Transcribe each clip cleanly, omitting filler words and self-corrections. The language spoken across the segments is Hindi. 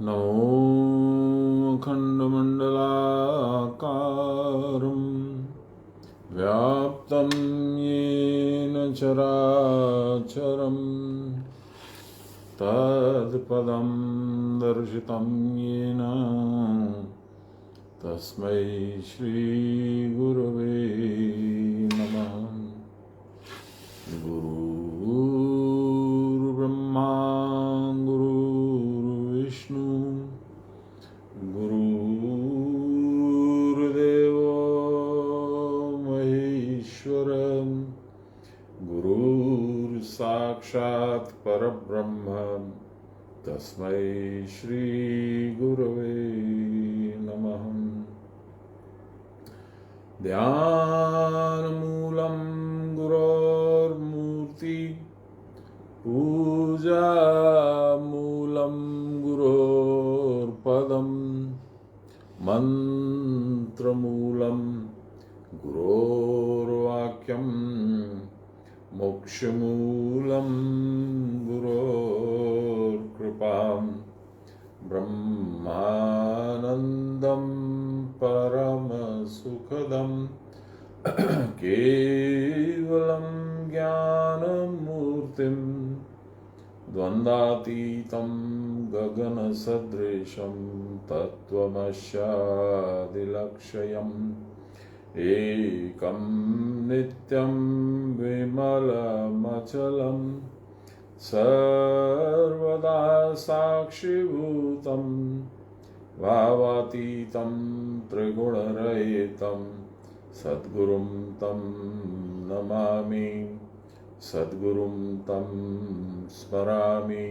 नमो खण्डमण्डलाकारं व्याप्तं येन चराचरं तत्पदं दर्शितं येन तस्मै श्रीगुरवे नमः। गुरुर्ब्रह्मा गुरुर्विष्णु गुरुर्देवो महेश्वर गुरुर्साक्षात् परब्रह्म तस्मै श्रीगुरवे नमः। ध्यानमूलं गुरोर्मूर्ति पूजामूलं गुरोर्पदं मन्त्रमूलं गुरोर्वाक्यं मोक्षमूलं गुरोर्कृपां ब्रह्मानन्दं परमसुखदं केवलं ज्ञानमूर्तिं द्वन्द्वातीतं गगनसदृशं तत्त्वमस्यादिलक्ष्यम् एकं नित्यं विमलमचलं सर्वदा साक्षिभूतं भावातीतं त्रिगुणरहितं सद्गुरुं तं नमामि सद्गुरुं तं स्मरामि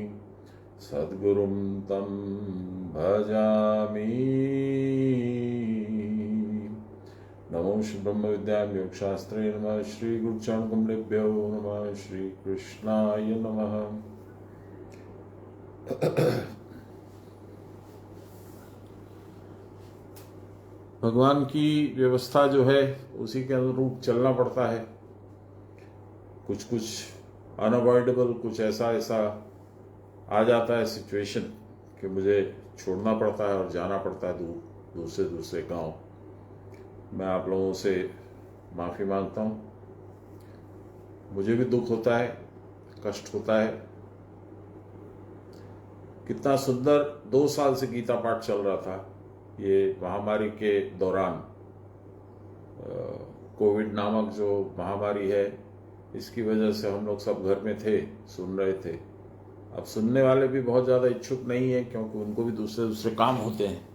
सद्गुरुं तं भजामि। नमो श्री ब्रह्म विद्या योग शास्त्रे नमः। श्री गुरुचरण कमलेभ्यो नमः। श्री कृष्णाय नमः। भगवान की व्यवस्था जो है उसी के अनुरूप चलना पड़ता है। कुछ कुछ अनअवॉइडेबल, कुछ ऐसा आ जाता है सिचुएशन कि मुझे छोड़ना पड़ता है और जाना पड़ता है दूसरे गांव। मैं आप लोगों से माफ़ी मांगता हूँ। मुझे भी दुख होता है, कष्ट होता है। कितना सुंदर 2 साल से गीता पाठ चल रहा था। ये महामारी के दौरान कोविड नामक जो महामारी है, इसकी वजह से हम लोग सब घर में थे, सुन रहे थे। अब सुनने वाले भी बहुत ज़्यादा इच्छुक नहीं है, क्योंकि उनको भी दूसरे काम होते हैं।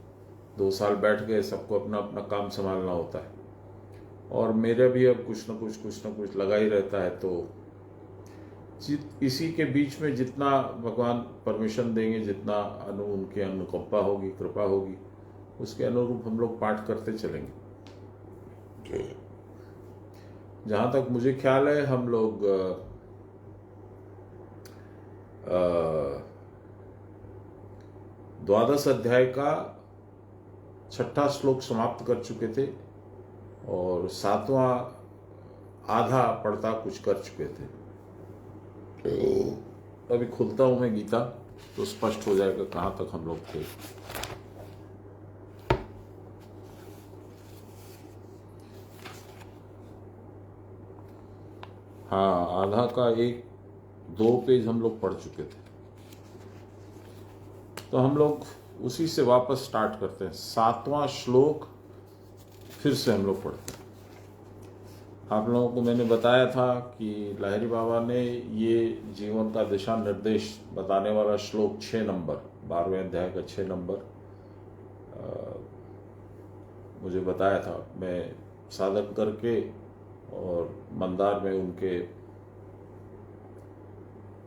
2 साल बैठ गए, सबको अपना अपना काम संभालना होता है। और मेरा भी अब कुछ न कुछ लगा ही रहता है। तो इसी के बीच में जितना भगवान परमिशन देंगे, जितना उनकी अनुकंपा होगी, कृपा होगी, उसके अनुरूप हम लोग पाठ करते चलेंगे। जहाँ तक मुझे ख्याल है, हम लोग 12 अध्याय का 6ठा श्लोक समाप्त कर चुके थे और 7वां आधा पढ़ता कुछ कर चुके थे। अभी खुलता हूं मैं गीता, तो स्पष्ट हो जाएगा कहाँ तक हम लोग थे। हाँ, आधा का 1-2 पेज हम लोग पढ़ चुके थे। तो हम लोग उसी से वापस स्टार्ट करते हैं। 7वां श्लोक फिर से हम लोग पढ़ते हैं। आप लोगों को मैंने बताया था कि लाहिरी बाबा ने ये जीवन का दिशा निर्देश बताने वाला श्लोक 6 नंबर, 12वें अध्याय का 6 नंबर मुझे बताया था। मैं साधन करके और मंदार में उनके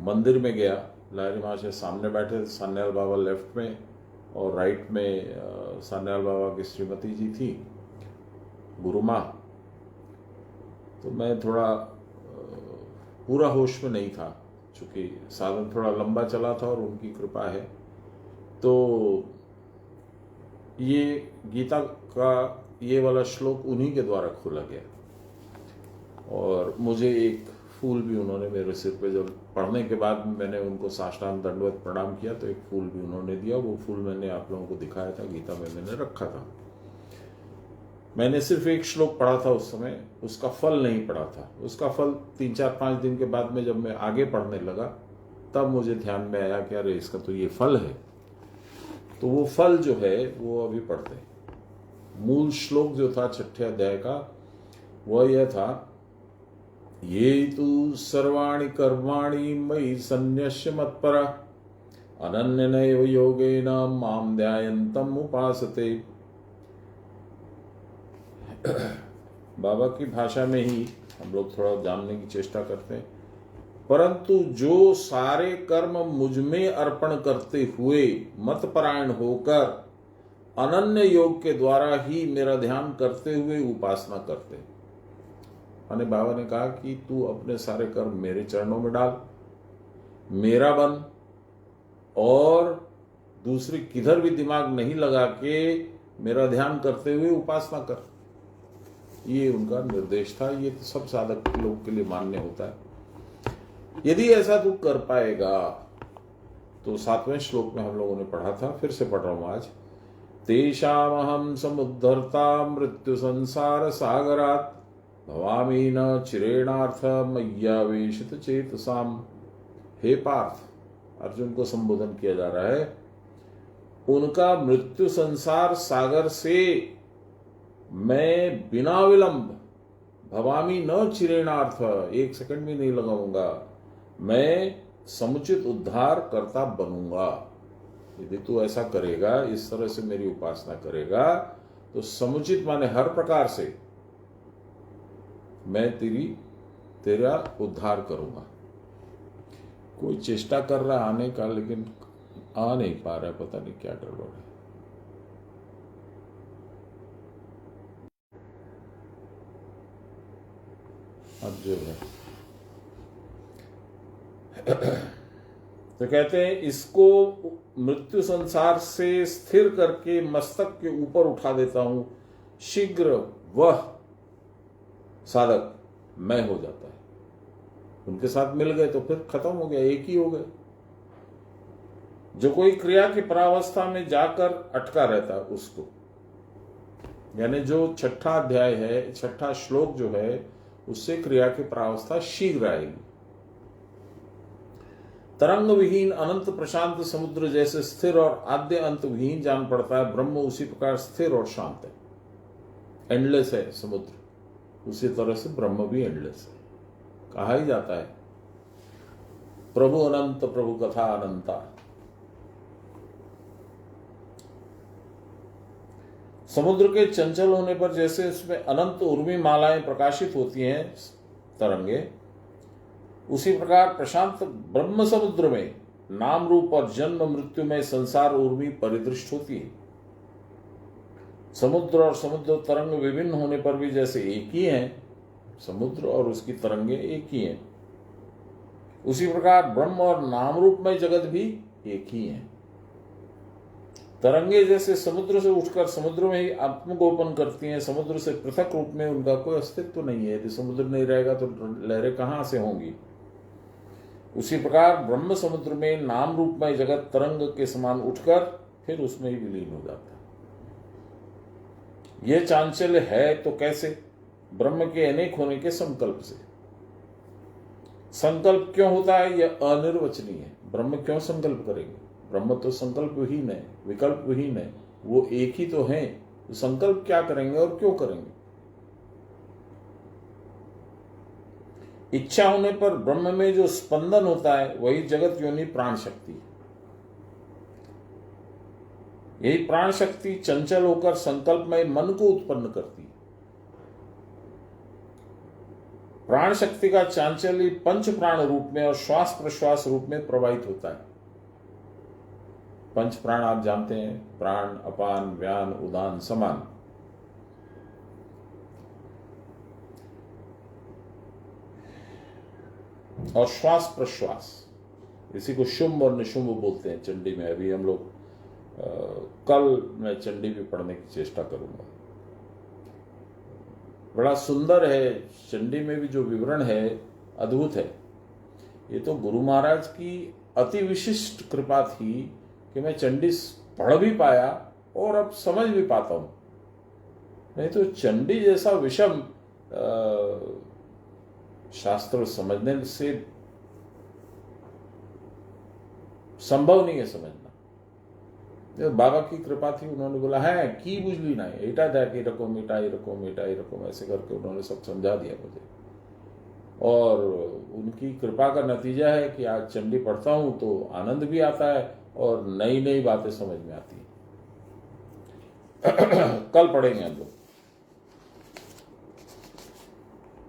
मंदिर में गया। लाहिरी महाशय सामने बैठे थे, सान्याल बाबा लेफ्ट में और राइट में सान्याल बाबा की श्रीमती जी थी, गुरु माँ। तो मैं थोड़ा पूरा होश में नहीं था, चूँकि साधन थोड़ा लंबा चला था और उनकी कृपा है। तो ये गीता का ये वाला श्लोक उन्हीं के द्वारा खोला गया। और मुझे एक फूल भी उन्होंने मेरे सिर पे, जब पढ़ने के बाद मैंने उनको साष्टांग दंडवत प्रणाम किया तो एक फूल भी उन्होंने दिया। वो फूल मैंने आप लोगों को दिखाया था, गीता में मैंने रखा था। मैंने सिर्फ एक श्लोक पढ़ा था उस समय, उसका फल नहीं पढ़ा था। उसका फल 3-4-5 दिन के बाद में जब मैं आगे पढ़ने लगा तब मुझे ध्यान में आया कि अरे इसका तो ये फल है। तो वो फल जो है वो अभी पढ़ते हैं। मूल श्लोक जो था 6ठे अध्याय का वह यह था, ये तु सर्वाणि कर्माणि मयि सन्न्यस्य मत्परा अनन्यनैव योगेन मां ध्यायन्तम् उपासते। बाबा की भाषा में ही हम लोग थोड़ा जानने की चेष्टा करते हैं। परंतु जो सारे कर्म मुझ में अर्पण करते हुए मतपरायण होकर अनन्य योग के द्वारा ही मेरा ध्यान करते हुए उपासना करते। माने बाबा ने कहा कि तू अपने सारे कर्म मेरे चरणों में डाल, मेरा बन, और दूसरी किधर भी दिमाग नहीं लगा के मेरा ध्यान करते हुए उपासना कर। ये उनका निर्देश था। ये तो सब साधक लोगों के लिए मान्य होता है। यदि ऐसा तू कर पाएगा तो 7वें श्लोक में हम लोगों ने पढ़ा था, फिर से पढ़ रहा हूं आज। तेषामहं समुद्धर्ता मृत्यु संसार सागरात् भवामि न चिरेणार्थ मय्यावेशित चेतसाम। हे पार्थ, अर्जुन को संबोधन किया जा रहा है, उनका मृत्यु संसार सागर से मैं बिना विलंब, भवामि न चिरेणार्थ, 1 सेकंड भी नहीं लगाऊंगा, मैं समुचित उद्धार करता बनूंगा। यदि तू ऐसा करेगा, इस तरह से मेरी उपासना करेगा, तो समुचित माने हर प्रकार से मैं तेरा उद्धार करूंगा। कोई चेष्टा कर रहा आने का, लेकिन आ नहीं पा रहा है, पता नहीं क्या गड़बड़ है। अब जो है तो कहते हैं इसको मृत्यु संसार से स्थिर करके मस्तक के ऊपर उठा देता हूं, शीघ्र वह साधक मैं हो जाता है। उनके साथ मिल गए तो फिर खत्म हो गया, एक ही हो गए। जो कोई क्रिया की परावस्था में जाकर अटका रहता है उसको, यानी जो 6ठा अध्याय है, 6ठा श्लोक जो है, उससे क्रिया की परावस्था शीघ्र आएगी। तरंग विहीन अनंत प्रशांत समुद्र जैसे स्थिर और आद्य अंत विहीन जान पड़ता है, ब्रह्म उसी प्रकार स्थिर और शांत है, एंडलेस है समुद्र। उसी तरह से ब्रह्म भी एंडलेस है। कहा ही जाता है प्रभु अनंत प्रभु कथा अनंता। समुद्र के चंचल होने पर जैसे इसमें अनंत उर्मी मालाएं प्रकाशित होती हैं, तरंगे, उसी प्रकार प्रशांत ब्रह्म समुद्र में नाम रूप और जन्म मृत्यु में संसार उर्मी परिदृष्ट होती है। समुद्र और समुद्र तरंग विभिन्न होने पर भी जैसे एक ही हैं, समुद्र और उसकी तरंगे एक ही हैं, उसी प्रकार ब्रह्म और नाम रूप में जगत भी एक ही हैं। तरंगे जैसे समुद्र से उठकर समुद्र में ही आत्मगोपन करती हैं, समुद्र से पृथक रूप में उनका कोई अस्तित्व तो नहीं है। यदि समुद्र नहीं रहेगा तो लहरें कहां से होंगी। उसी प्रकार ब्रह्म समुद्र में नाम रूप में जगत तरंग के समान उठकर फिर उसमें ही विलीन हो जाता है। यह चांचल्य है तो कैसे? ब्रह्म के अनेक होने के संकल्प से। संकल्प क्यों होता है? यह अनिर्वचनीय है। ब्रह्म क्यों संकल्प करेंगे? ब्रह्म तो संकल्प विहीन है, विकल्प विहीन है, वो एक ही तो है। तो संकल्प क्या करेंगे और क्यों करेंगे? इच्छा होने पर ब्रह्म में जो स्पंदन होता है वही जगत योनि प्राण शक्ति है। यही प्राण शक्ति चंचल होकर संकल्प में मन को उत्पन्न करती है। प्राण शक्ति का चांचल्य पंच प्राण रूप में और श्वास प्रश्वास रूप में प्रवाहित होता है। पंच प्राण आप जानते हैं, प्राण, अपान, व्यान, उदान, समान। और श्वास प्रश्वास, इसी को शुंभ और निशुंभ बोलते हैं चंडी में। अभी हम लोग कल मैं चंडी भी पढ़ने की चेष्टा करूंगा। बड़ा सुंदर है, चंडी में भी जो विवरण है अद्भुत है। ये तो गुरु महाराज की अति विशिष्ट कृपा थी कि मैं चंडी पढ़ भी पाया और अब समझ भी पाता हूं। नहीं तो चंडी जैसा विषम शास्त्र समझने से संभव नहीं है समझना। तो बाबा की कृपा थी, उन्होंने बोला है की बुझली ना एटा देख एरकम एटा एरकम एटा एरकम, ऐसे करके उन्होंने सब समझा दिया मुझे। और उनकी कृपा का नतीजा है कि आज चंडी पढ़ता हूं तो आनंद भी आता है और नई नई बातें समझ में आती हैं। कल पढ़ेंगे हम लोग।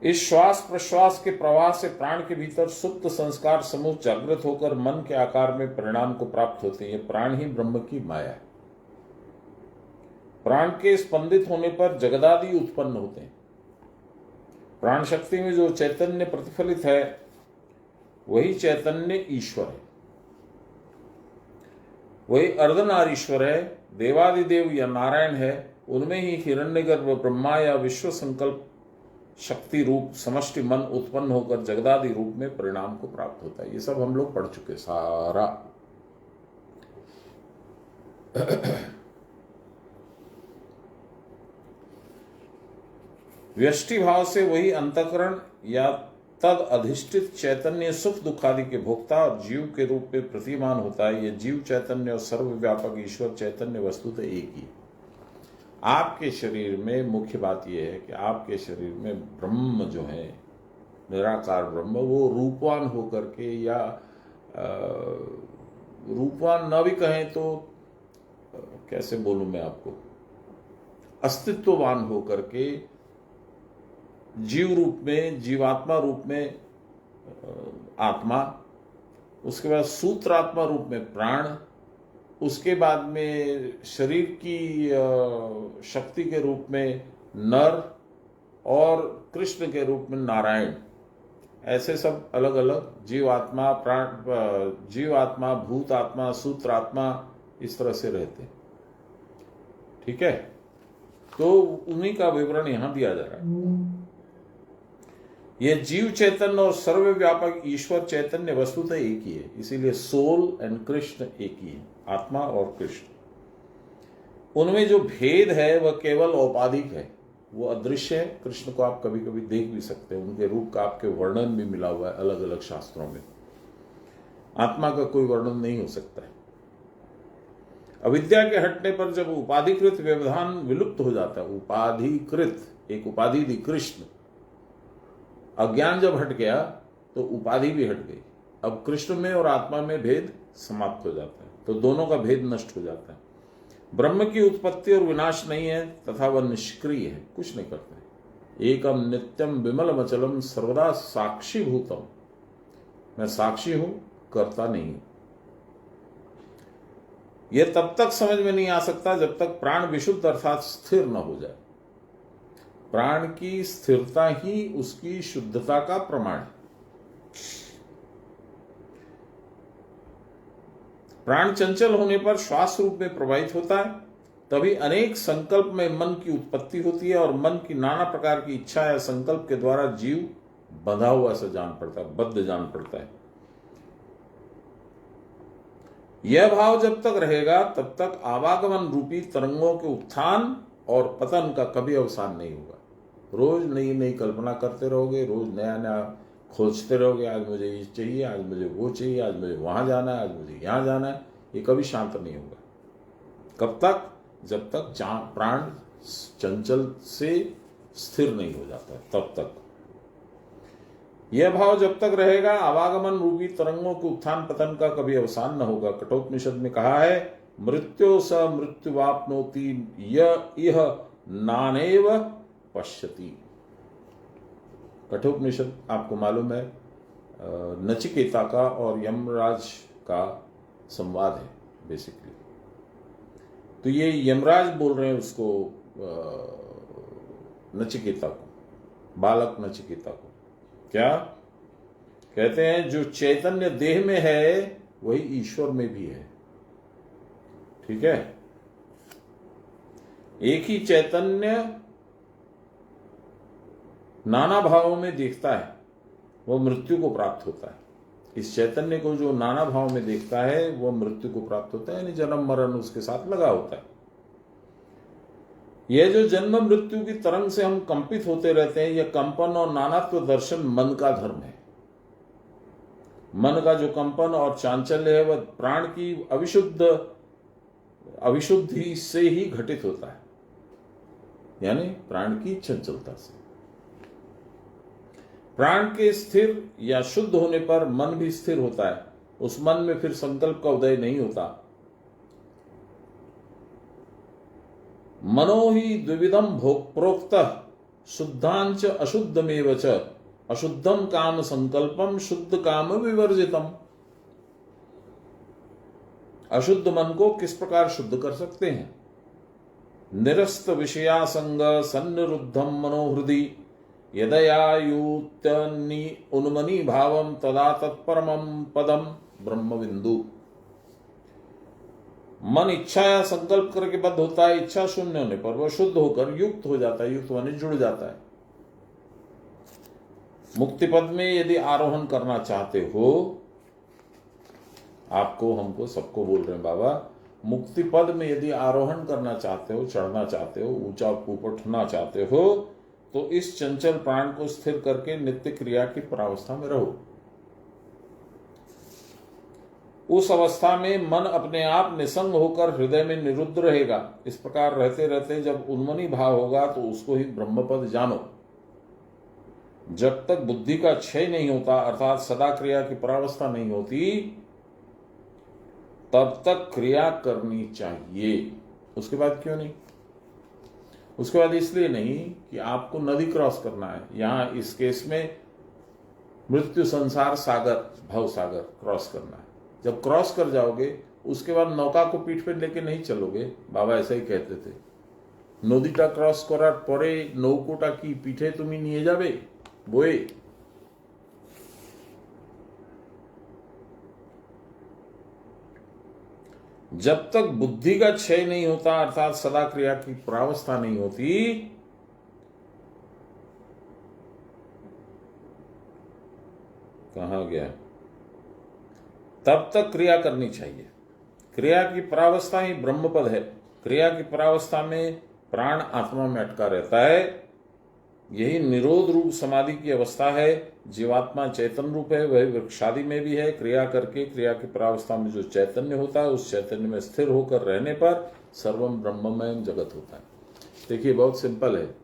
इस श्वास प्रश्वास के प्रवाह से प्राण के भीतर सुप्त संस्कार समूह जागृत होकर मन के आकार में परिणाम को प्राप्त होते हैं। प्राण ही ब्रह्म की माया है। प्राण के स्पंदित होने पर जगदादि उत्पन्न होते हैं। प्राण शक्ति में जो चैतन्य प्रतिफलित है वही चैतन्य ईश्वर है, वही अर्धनारीश्वर है, देवादिदेव या नारायण है। उनमें ही हिरण्यगर्भ ब्रह्मा या विश्व संकल्प शक्ति रूप समष्टि मन उत्पन्न होकर जगदादि रूप में परिणाम को प्राप्त होता है। ये सब हम लोग पढ़ चुके सारा। व्यष्टि भाव से वही अंतःकरण या तद अधिष्ठित चैतन्य सुख दुखादि के भोक्ता और जीव के रूप में प्रतिमान होता है। यह जीव चैतन्य और सर्वव्यापक ईश्वर चैतन्य वस्तु तो एक ही। आपके शरीर में मुख्य बात यह है कि आपके शरीर में ब्रह्म जो है, निराकार ब्रह्म, वो रूपवान होकर के या रूपवान न भी कहें तो कैसे बोलूं मैं आपको, अस्तित्ववान होकर के जीव रूप में, जीवात्मा रूप में आत्मा, उसके बाद सूत्रात्मा रूप में प्राण, उसके बाद में शरीर की शक्ति के रूप में नर और कृष्ण के रूप में नारायण। ऐसे सब अलग अलग जीवात्मा, प्राण, जीवात्मा, भूतात्मा, सूत्रात्मा, इस तरह से रहते। ठीक है, तो उन्हीं का विवरण यहां दिया जा रहा है। यह जीव चैतन्य और सर्वव्यापक ईश्वर चैतन्य वस्तुतः एक ही है। इसीलिए सोल एंड कृष्ण एक ही है, आत्मा और कृष्ण। उनमें जो भेद है वह केवल औपाधिक है, वो अदृश्य है। कृष्ण को आप कभी कभी देख भी सकते हैं, उनके रूप का आपके वर्णन भी मिला हुआ है अलग अलग शास्त्रों में। आत्मा का कोई वर्णन नहीं हो सकता है। अविद्या के हटने पर जब उपाधिकृत व्यवधान विलुप्त हो जाता है, उपाधिकृत, एक उपाधि थी कृष्ण, अज्ञान जब हट गया तो उपाधि भी हट गई। अब कृष्ण में और आत्मा में भेद समाप्त हो जाता है, तो दोनों का भेद नष्ट हो जाता है। ब्रह्म की उत्पत्ति और विनाश नहीं है तथा वह निष्क्रिय है, कुछ नहीं करता। एकम नित्यम विमलम अचलम सर्वदा साक्षी भूतम, मैं साक्षी हूं, करता नहीं। यह तब तक समझ में नहीं आ सकता जब तक प्राण विशुद्ध अर्थात स्थिर न हो जाए। प्राण की स्थिरता ही उसकी शुद्धता का प्रमाण है। प्राण चंचल होने पर श्वास रूप में प्रवाहित होता है, तभी अनेक संकल्प में मन की उत्पत्ति होती है और मन की नाना प्रकार की इच्छा या संकल्प के द्वारा जीव बंधा हुआ सा जान पड़ता है, बद्ध जान पड़ता है। यह भाव जब तक रहेगा तब तक आवागमन रूपी तरंगों के उत्थान और पतन का कभी अवसान नहीं होगा। रोज नई नई कल्पना करते रहोगे, रोज नया नया खोजते रहोगे, आज मुझे ये चाहिए, आज मुझे वो चाहिए, आज मुझे वहां जाना है, आज मुझे यहां जाना है। ये कभी शांत नहीं होगा। कब तक? जब तक प्राण चंचल से स्थिर नहीं हो जाता, तब तक। यह भाव जब तक रहेगा आवागमन रूपी तरंगों के उत्थान पतन का कभी अवसान न होगा। कठोपनिषद में कहा है, मृत्यो स मृत्युवाप्नोति यह नानेव पश्यति। कठोपनिषद आपको मालूम है नचिकेता का और यमराज का संवाद है बेसिकली। तो ये यमराज बोल रहे हैं उसको, नचिकेता को, बालक नचिकेता को। क्या कहते हैं? जो चैतन्य देह में है वही ईश्वर में भी है। ठीक है, एक ही चैतन्य नाना भावों में देखता है वो मृत्यु को प्राप्त होता है। इस चैतन्य को जो नाना भाव में देखता है वो मृत्यु को प्राप्त होता है, यानी जन्म मरण उसके साथ लगा होता है। यह जो जन्म मृत्यु की तरंग से हम कंपित होते रहते हैं, यह कंपन और नानात्व दर्शन मन का धर्म है। मन का जो कंपन और चांचल्य है वह प्राण की अविशुद्धि से ही घटित होता है, यानी प्राण की चंचलता से। प्राण के स्थिर या शुद्ध होने पर मन भी स्थिर होता है। उस मन में फिर संकल्प का उदय नहीं होता। मनो ही द्विविधम भोग प्रोक्त शुद्धांच अशुद्धमेव च अशुद्धम काम संकल्पम शुद्ध काम विवर्जितम। अशुद्ध मन को किस प्रकार शुद्ध कर सकते हैं? निरस्त विषयासंग सन्निरुद्धम मनोहृदि यदयायुत्यन्नि उन्मनी भावम तदा तत्परमं पदम ब्रह्म बिंदु। मन इच्छा या संकल्प करके बद्ध होता है, इच्छा शून्य होने पर वह शुद्ध होकर युक्त हो जाता है, युक्त माने जुड़ जाता है। मुक्ति पद में यदि आरोहण करना चाहते हो, आपको हमको सबको बोल रहे हैं बाबा, मुक्ति पद में यदि आरोहण करना चाहते हो, चढ़ना चाहते हो, ऊंचा ऊपर उठना चाहते हो, तो इस चंचल प्राण को स्थिर करके नित्य क्रिया की परावस्था में रहो। उस अवस्था में मन अपने आप निसंग होकर हृदय में निरुद्ध रहेगा। इस प्रकार रहते रहते जब उन्मनी भाव होगा तो उसको ही ब्रह्मपद जानो। जब तक बुद्धि का क्षय नहीं होता, अर्थात सदा क्रिया की परावस्था नहीं होती, तब तक क्रिया करनी चाहिए। उसके बाद क्यों नहीं? उसके बाद इसलिए नहीं कि आपको नदी क्रॉस करना है। यहां इस केस में मृत्यु संसार सागर, भव सागर क्रॉस करना है। जब क्रॉस कर जाओगे उसके बाद नौका को पीठ पे लेके नहीं चलोगे। बाबा ऐसा ही कहते थे, नदीटा क्रॉस करार परे नौकोटा की पीठे तुम निये जाबे बोए। जब तक बुद्धि का क्षय नहीं होता, अर्थात सदा क्रिया की प्रावस्था नहीं होती, कहां गया, तब तक क्रिया करनी चाहिए। क्रिया की परावस्था ही ब्रह्मपद है। क्रिया की परावस्था में प्राण आत्मा में अटका रहता है। यही निरोध रूप समाधि की अवस्था है। जीवात्मा चैतन्य रूप है, वह वृक्षादि में भी है। क्रिया करके क्रिया की परावस्था में जो चैतन्य होता है, उस चैतन्य में स्थिर होकर रहने पर सर्वम ब्रह्ममय जगत होता है। देखिए बहुत सिंपल है।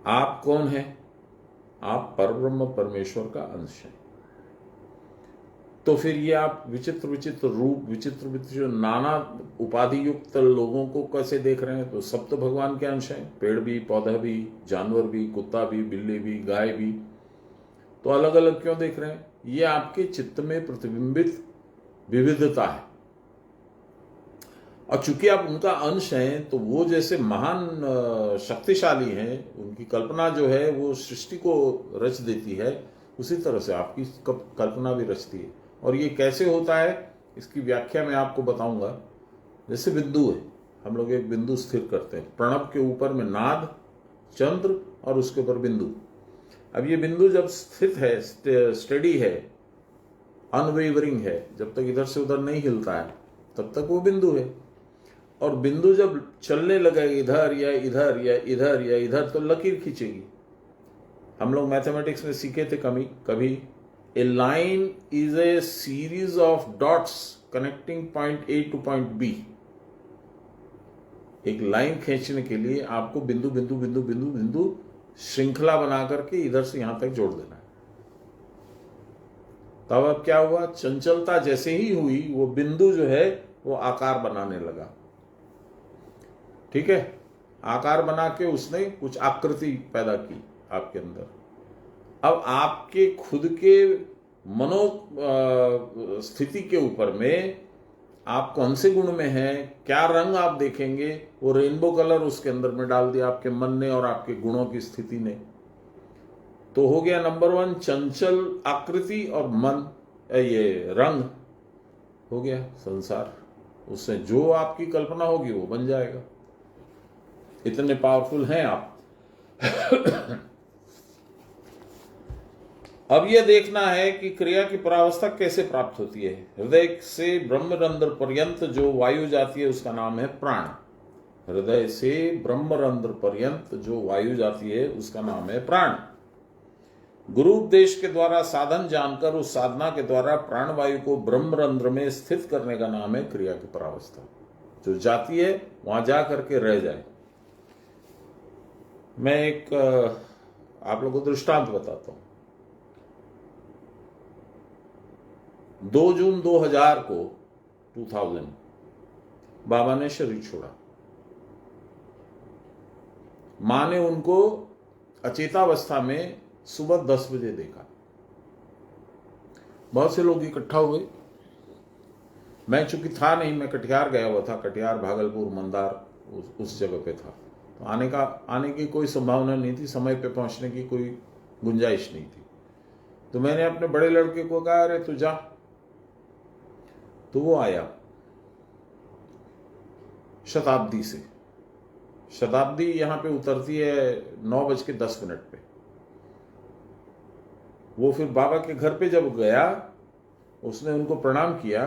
आप कौन है? आप परब्रह्म परमेश्वर का अंश है। तो फिर ये आप विचित्र विचित्र रूप, विचित्र विचित्र नाना उपाधि युक्त लोगों को कैसे देख रहे हैं? तो सब तो भगवान के अंश हैं। पेड़ भी, पौधा भी, जानवर भी, कुत्ता भी, बिल्ली भी, गाय भी। तो अलग अलग क्यों देख रहे हैं? ये आपके चित्त में प्रतिबिंबित विविधता है। और चूंकि आप उनका अंश हैं, तो वो जैसे महान शक्तिशाली हैं, उनकी कल्पना जो है वो सृष्टि को रच देती है, उसी तरह से आपकी कल्पना भी रचती है। और ये कैसे होता है, इसकी व्याख्या मैं आपको बताऊंगा। जैसे बिंदु है, हम लोग एक बिंदु स्थिर करते हैं। प्रणव के ऊपर में नाद, चंद्र और उसके ऊपर बिंदु। अब ये बिंदु जब स्थित है, स्टेडी है, अनवेवरिंग है, जब तक इधर से उधर नहीं हिलता है, तब तक वो बिंदु है। और बिंदु जब चलने लगे इधर या इधर या इधर या इधर, तो लकीर खींचेगी। हम लोग मैथमेटिक्स में सीखे थे कभी, a line is a series of dots connecting point A to point B. एक लाइन खींचने के लिए आपको बिंदु बिंदु बिंदु बिंदु बिंदु श्रृंखला बना करके इधर से यहां तक जोड़ देना है। तब अब क्या हुआ? चंचलता जैसे ही हुई, वो बिंदु जो है वो आकार बनाने लगा। ठीक है, आकार बना के उसने कुछ आकृति पैदा की आपके अंदर। अब आपके खुद के मनो स्थिति के ऊपर में आप कौन से गुण में हैं, क्या रंग आप देखेंगे, वो रेनबो कलर उसके अंदर में डाल दिया आपके मन ने और आपके गुणों की स्थिति ने। तो हो गया नंबर 1 चंचल आकृति और मन, ये रंग हो गया संसार। उससे जो आपकी कल्पना होगी वो बन जाएगा। इतने पावरफुल हैं आप। अब यह देखना है कि क्रिया की परावस्था कैसे प्राप्त होती है। हृदय से ब्रह्मरंध्र पर्यंत जो वायु जाती है उसका नाम है प्राण। हृदय से ब्रह्मरंध्र पर्यंत जो वायु जाती है उसका नाम है प्राण। गुरु उपदेश के द्वारा साधन जानकर उस साधना के द्वारा प्राण वायु को ब्रह्मरंध्र में स्थित करने का नाम है क्रिया की परावस्था। जो जाती है वहां जा करके रह जाए। मैं एक आप लोगों को दृष्टांत बताता हूं। 2 जून 2000 को 2000 बाबा ने शरीर छोड़ा। मां ने उनको अचेतावस्था में सुबह 10 बजे देखा। बहुत से लोग इकट्ठा हुए। मैं चूंकि था नहीं, मैं कटिहार गया हुआ था, कटिहार, भागलपुर, मंदार उस जगह पे था, तो आने की कोई संभावना नहीं थी, समय पे पहुंचने की कोई गुंजाइश नहीं थी। तो मैंने अपने बड़े लड़के को कहा, अरे तू जा। तो वो आया शताब्दी से। शताब्दी यहां पे उतरती है 9:10 पे। वो फिर बाबा के घर पे जब गया, उसने उनको प्रणाम किया,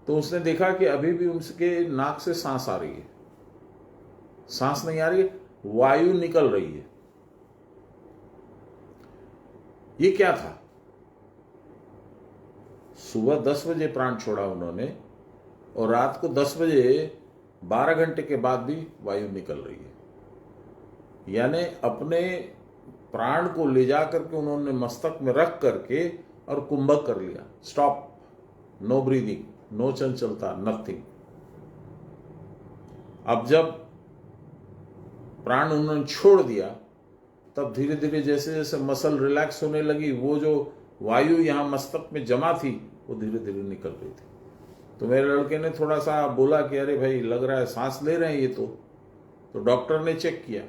तो उसने देखा कि अभी भी उसके नाक से सांस आ रही है। सांस नहीं आ रही है, वायु निकल रही है। ये क्या था? सुबह 10 बजे प्राण छोड़ा उन्होंने और रात को 10 बजे 12 घंटे के बाद भी वायु निकल रही है। यानी अपने प्राण को ले जा करके उन्होंने मस्तक में रख करके और कुंभक कर लिया। स्टॉप, नो ब्रीदिंग, नो चंचलता, नथिंग। अब जब प्राण उन्होंने छोड़ दिया, तब धीरे धीरे जैसे जैसे मसल रिलैक्स होने लगी, वो जो वायु यहां मस्तक में जमा थी वो धीरे धीरे निकल रही थी। तो मेरे लड़के ने थोड़ा सा बोला कि अरे भाई, लग रहा है सांस ले रहे हैं ये तो डॉक्टर ने चेक किया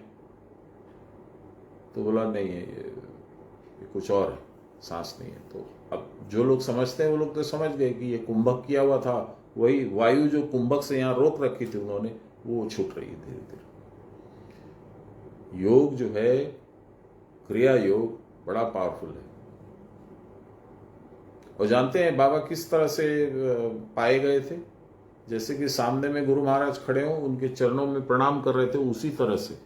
तो बोला नहीं है, ये कुछ और है, सांस नहीं है। तो अब जो लोग समझते हैं वो लोग तो समझ गए कि ये कुंभक किया हुआ था। वही वायु जो कुंभक से यहाँ रोक रखी थी उन्होंने, वो छूट रही है धीरे धीरे। योग जो है, क्रिया योग, बड़ा पावरफुल है। और जानते हैं बाबा किस तरह से पाए गए थे? जैसे कि सामने में गुरु महाराज खड़े हों, उनके चरणों में प्रणाम कर रहे थे, उसी तरह से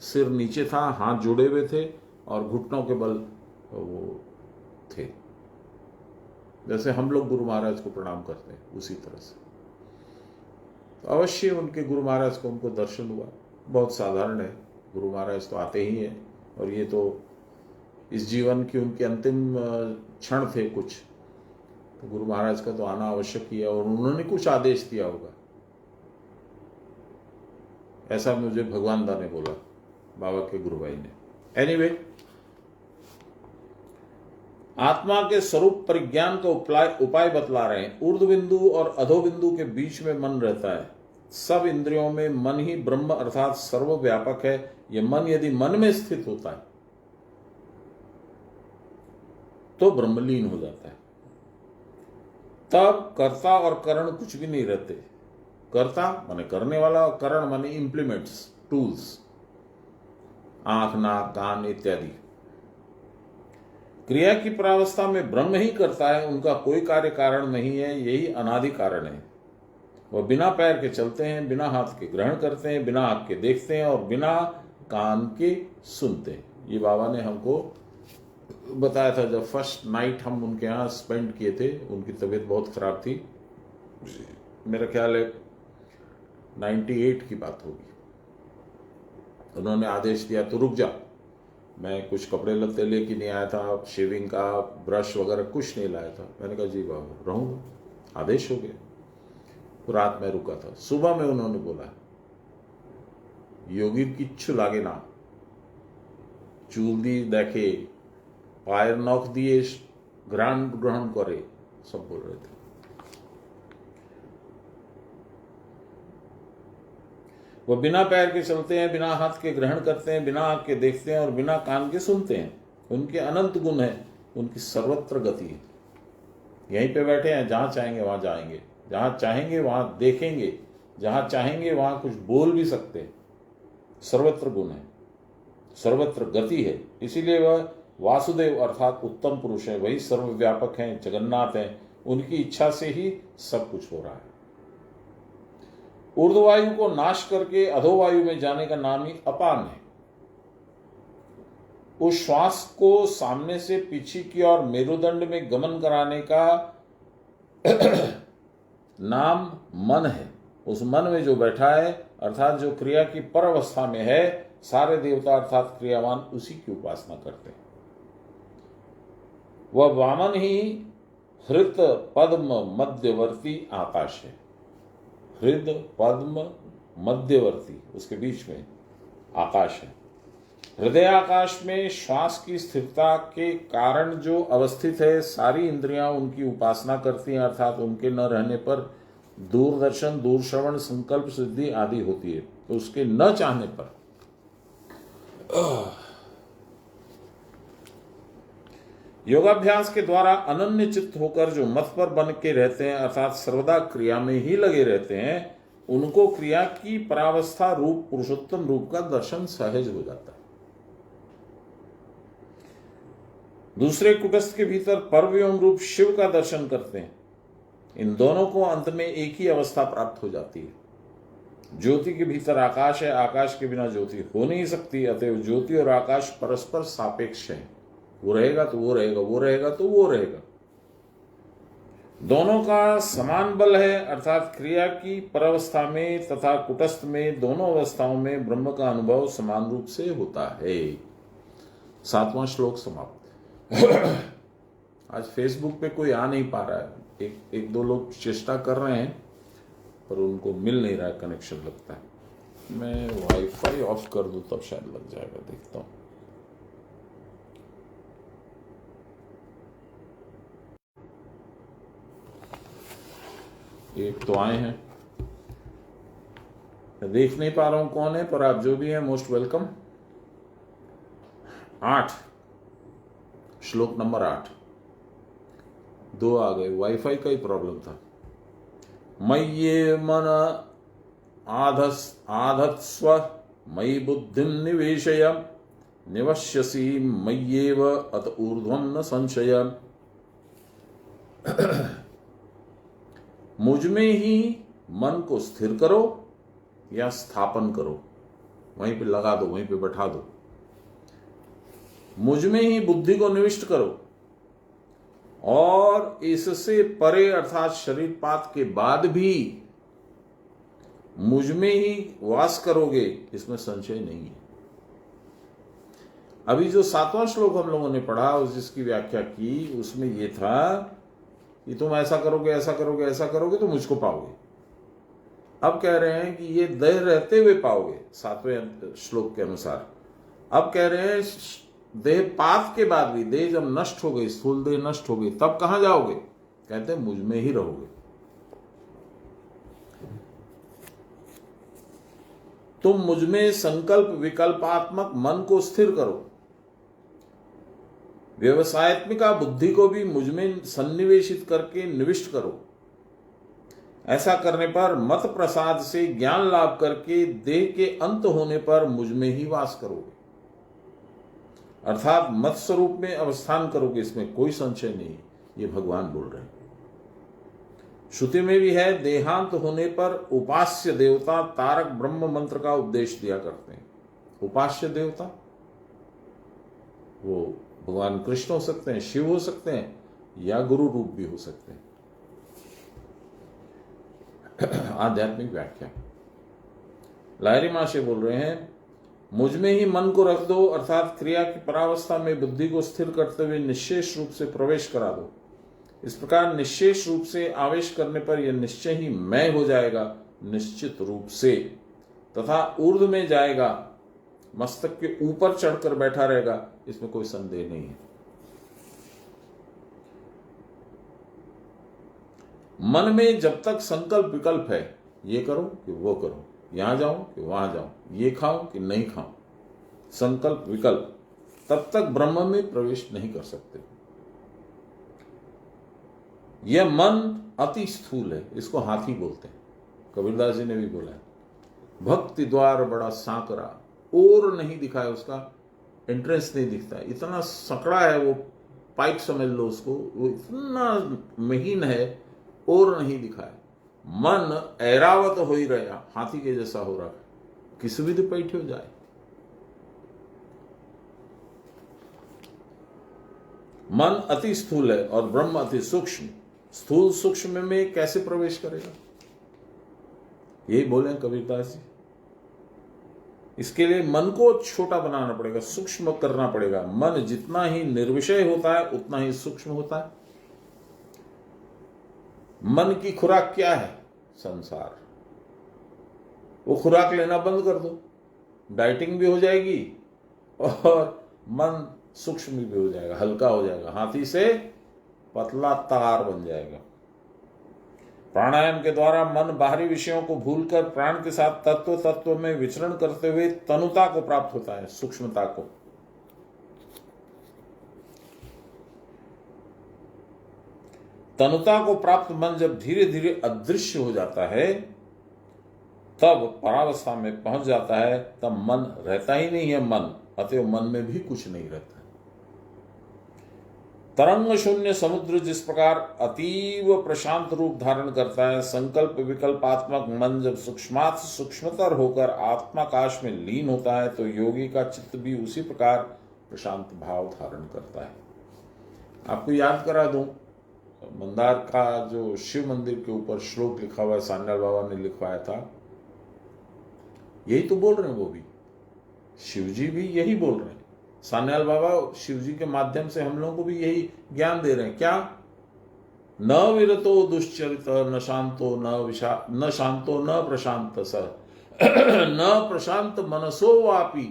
सिर नीचे था, हाथ जुड़े हुए थे और घुटनों के बल वो थे। जैसे हम लोग गुरु महाराज को प्रणाम करते हैं उसी तरह से। तो अवश्य उनके गुरु महाराज को उनको दर्शन हुआ। बहुत साधारण है, गुरु महाराज तो आते ही हैं और ये तो इस जीवन की उनके अंतिम क्षण थे कुछ, तो गुरु महाराज का तो आना आवश्यक ही है। और उन्होंने कुछ आदेश दिया होगा, ऐसा मुझे भगवान दा ने बोला, बाबा के गुरु भाई ने। एनीवे, आत्मा के स्वरूप परिज्ञान का उपाय बतला रहे हैं। ऊर्ध्व बिंदु और अधो बिंदु के बीच में मन रहता है। सब इंद्रियों में मन ही ब्रह्म अर्थात सर्वव्यापक है। यह मन यदि मन में स्थित होता है तो ब्रह्मलीन हो जाता है। तब कर्ता और करण कुछ भी नहीं रहते। कर्ता माने करने वाला और करण माने इंप्लीमेंट्स, टूल्स, आंख, नाक, कान इत्यादि। क्रिया की परावस्था में ब्रह्म ही करता है, उनका कोई कार्य कारण नहीं है। यही अनादि कारण है। वह बिना पैर के चलते हैं, बिना हाथ के ग्रहण करते हैं, बिना आंख के देखते हैं और बिना कान के सुनते हैं। ये बाबा ने हमको बताया था जब फर्स्ट नाइट हम उनके यहाँ स्पेंड किए थे। उनकी तबीयत बहुत खराब थी, मेरा ख्याल है 98 की बात होगी। उन्होंने आदेश दिया तो रुक जा। मैं कुछ कपड़े लत्ते लेके नहीं आया था, शेविंग का ब्रश वगैरह कुछ नहीं लाया था। मैंने कहा जी बाबा रहूंगा, आदेश हो गया। तो रात में रुका था। सुबह में उन्होंने बोला, योगी किच्छु लागे ना, चूल दी देखे, पायर नौक दिए, ग्रहण करे, सब बोल रहे थे। वो बिना पैर के चलते हैं, बिना हाथ के ग्रहण करते हैं, बिना आंख के देखते हैं और बिना कान के सुनते हैं। उनके अनंत गुण है, उनकी सर्वत्र गति है। यहीं पे बैठे हैं, जहां चाहेंगे वहां जाएंगे, जहां चाहेंगे वहां देखेंगे, जहां चाहेंगे वहां कुछ बोल भी सकते हैं। सर्वत्र गुण है। सर्वत्र गति है, इसीलिए वह वासुदेव अर्थात उत्तम पुरुष है, वही सर्वव्यापक हैं, जगन्नाथ हैं, उनकी इच्छा से ही सब कुछ हो रहा है। ऊर्ध्ववायु को नाश करके अधोवायु में जाने का नाम ही अपान है। उस श्वास को सामने से पीछे की ओर मेरुदंड में गमन कराने का नाम मन है। उस मन में जो बैठा है अर्थात जो क्रिया की पर अवस्था में है, सारे देवता अर्थात क्रियावान उसी की उपासना करते हैं। वह वामन ही हृत पद्म मध्यवर्ती आकाश है। हृद पद्म मध्यवर्ती, उसके बीच में आकाश है। हृदय आकाश में श्वास की स्थिरता के कारण जो अवस्थित है, सारी इंद्रियां उनकी उपासना करती हैं, अर्थात उनके न रहने पर दूरदर्शन, दूरश्रवण, संकल्प सिद्धि आदि होती है। तो उसके न चाहने पर योगाभ्यास के द्वारा अनन्य चित्त होकर जो मत पर बन के रहते हैं, अर्थात सर्वदा क्रिया में ही लगे रहते हैं, उनको क्रिया की परावस्था रूप पुरुषोत्तम रूप का दर्शन सहज हो जाता है। दूसरे कुटस्थ के भीतर परव्योम रूप शिव का दर्शन करते हैं। इन दोनों को अंत में एक ही अवस्था प्राप्त हो जाती है। ज्योति के भीतर आकाश है, आकाश के बिना ज्योति हो नहीं सकती, अतएव ज्योति और आकाश परस्पर सापेक्ष हैं। वो रहेगा तो वो रहेगा, वो रहेगा तो वो रहेगा। दोनों का समान बल है, अर्थात क्रिया की परावस्था में तथा कुटस्थ में, दोनों अवस्थाओं में ब्रह्म का अनुभव समान रूप से होता है। 7वां श्लोक समाप्त। आज फेसबुक पे कोई आ नहीं पा रहा है, एक दो लोग चेष्टा कर रहे हैं पर उनको मिल नहीं रहा है कनेक्शन, लगता है। मैं वाईफाई ऑफ कर दूं तब शायद लग जाएगा, देखता हूं। एक तो आए हैं, मैं देख नहीं पा रहा हूं कौन है, पर आप जो भी हैं मोस्ट वेलकम। 8 श्लोक नंबर 8। 2 आ गए, वाईफाई का ही प्रॉब्लम था। मय्ये मन आधत्स्व मयि बुद्धिं निवेशय निवश्यसि मय्येव अत ऊर्ध्वं न संशय। मुझ में ही मन को स्थिर करो या स्थापन करो, वहीं पे लगा दो, वहीं पे बैठा दो। मुझ में ही बुद्धि को निविष्ट करो और इससे परे अर्थात शरीरपात के बाद भी मुझ में ही वास करोगे, इसमें संशय नहीं है। अभी जो 7वां श्लोक हम लोगों ने पढ़ा और जिसकी व्याख्या की, उसमें यह था कि तुम ऐसा करोगे, ऐसा करोगे, ऐसा करोगे तो मुझको पाओगे। अब कह रहे हैं कि ये देह रहते हुए पाओगे, 7वें श्लोक के अनुसार। अब कह रहे हैं देह पात के बाद भी, देह जब नष्ट हो गई, स्थूल देह नष्ट हो गई, तब कहां जाओगे? कहते हैं मुझ में ही रहोगे। तुम मुझ में संकल्प विकल्पात्मक मन को स्थिर करो, व्यवसायत्मिका बुद्धि को भी मुझ में सन्निवेशित करके निविष्ट करो। ऐसा करने पर मत प्रसाद से ज्ञान लाभ करके देह के अंत होने पर मुझ में ही वास करोगे, अर्थात मत स्वरूप में अवस्थान करोगे, इसमें कोई संशय नहीं। ये भगवान बोल रहे हैं। श्रुति में भी है, देहांत होने पर उपास्य देवता तारक ब्रह्म मंत्र का उपदेश दिया करते हैं। उपास्य देवता वो भगवान कृष्ण हो सकते हैं, शिव हो सकते हैं, या गुरु रूप भी हो सकते हैं। आध्यात्मिक व्याख्या लाहिरी महाशय बोल रहे हैं, मुझ में ही मन को रख दो, अर्थात क्रिया की परावस्था में बुद्धि को स्थिर करते हुए निश्चेष रूप से प्रवेश करा दो। इस प्रकार निश्चेष रूप से आवेश करने पर यह निश्चय ही मैं हो जाएगा निश्चित रूप से, तथा ऊर्ध्व में जाएगा, मस्तक के ऊपर चढ़कर बैठा रहेगा, इसमें कोई संदेह नहीं है। मन में जब तक संकल्प विकल्प है, ये करो कि वो करो, यहां जाऊं कि वहां जाऊं, ये खाऊं कि नहीं खाऊं, संकल्प विकल्प, तब तक ब्रह्म में प्रवेश नहीं कर सकते। यह मन अति स्थूल है, इसको हाथी बोलते हैं। कबीरदास जी ने भी बोला है, भक्ति द्वार बड़ा सांकरा, और नहीं दिखाया उसका, एंट्रेंस नहीं दिखता, इतना सकड़ा है वो पाइप समझ लो उसको, वो इतना महीन है और नहीं दिखा है। मन ऐरावत हो ही रहा, हाथी के जैसा हो रहा है, किसी भी पैठ हो जाए। मन अति स्थूल है और ब्रह्म अति सूक्ष्म। स्थूल सूक्ष्म में कैसे प्रवेश करेगा, यही बोले कबीरदास जी। इसके लिए मन को छोटा बनाना पड़ेगा, सूक्ष्म करना पड़ेगा। मन जितना ही निर्विषय होता है उतना ही सूक्ष्म होता है। मन की खुराक क्या है? संसार। वो खुराक लेना बंद कर दो, डाइटिंग भी हो जाएगी और मन सूक्ष्म भी हो जाएगा, हल्का हो जाएगा, हाथी से पतला तार बन जाएगा। प्राणायाम के द्वारा मन बाहरी विषयों को भूलकर प्राण के साथ तत्व तत्व में विचरण करते हुए तनुता को प्राप्त होता है, सूक्ष्मता को। तनुता को प्राप्त मन जब धीरे धीरे अदृश्य हो जाता है, तब परावस्था में पहुंच जाता है, तब मन रहता ही नहीं है मन, अतएव मन में भी कुछ नहीं रहता। तरंग शून्य समुद्र जिस प्रकार अतीव प्रशांत रूप धारण करता है, संकल्प विकल्पात्मक मन जब सूक्ष्मात सूक्ष्मतर होकर आत्माकाश में लीन होता है, तो योगी का चित्त भी उसी प्रकार प्रशांत भाव धारण करता है। आपको याद करा दूं, मंदार का जो शिव मंदिर के ऊपर श्लोक लिखा हुआ है, सान्याल बाबा ने लिखवाया था, यही तो बोल रहे हैं वो भी, शिव जी भी यही बोल रहे हैं। सान्याल बाबा शिव जी के माध्यम से हम लोगों को भी यही ज्ञान दे रहे हैं। क्या? न विरतो दुश्चरित न शांतो न शांतो न प्रशांत स न प्रशांत मनसो वापी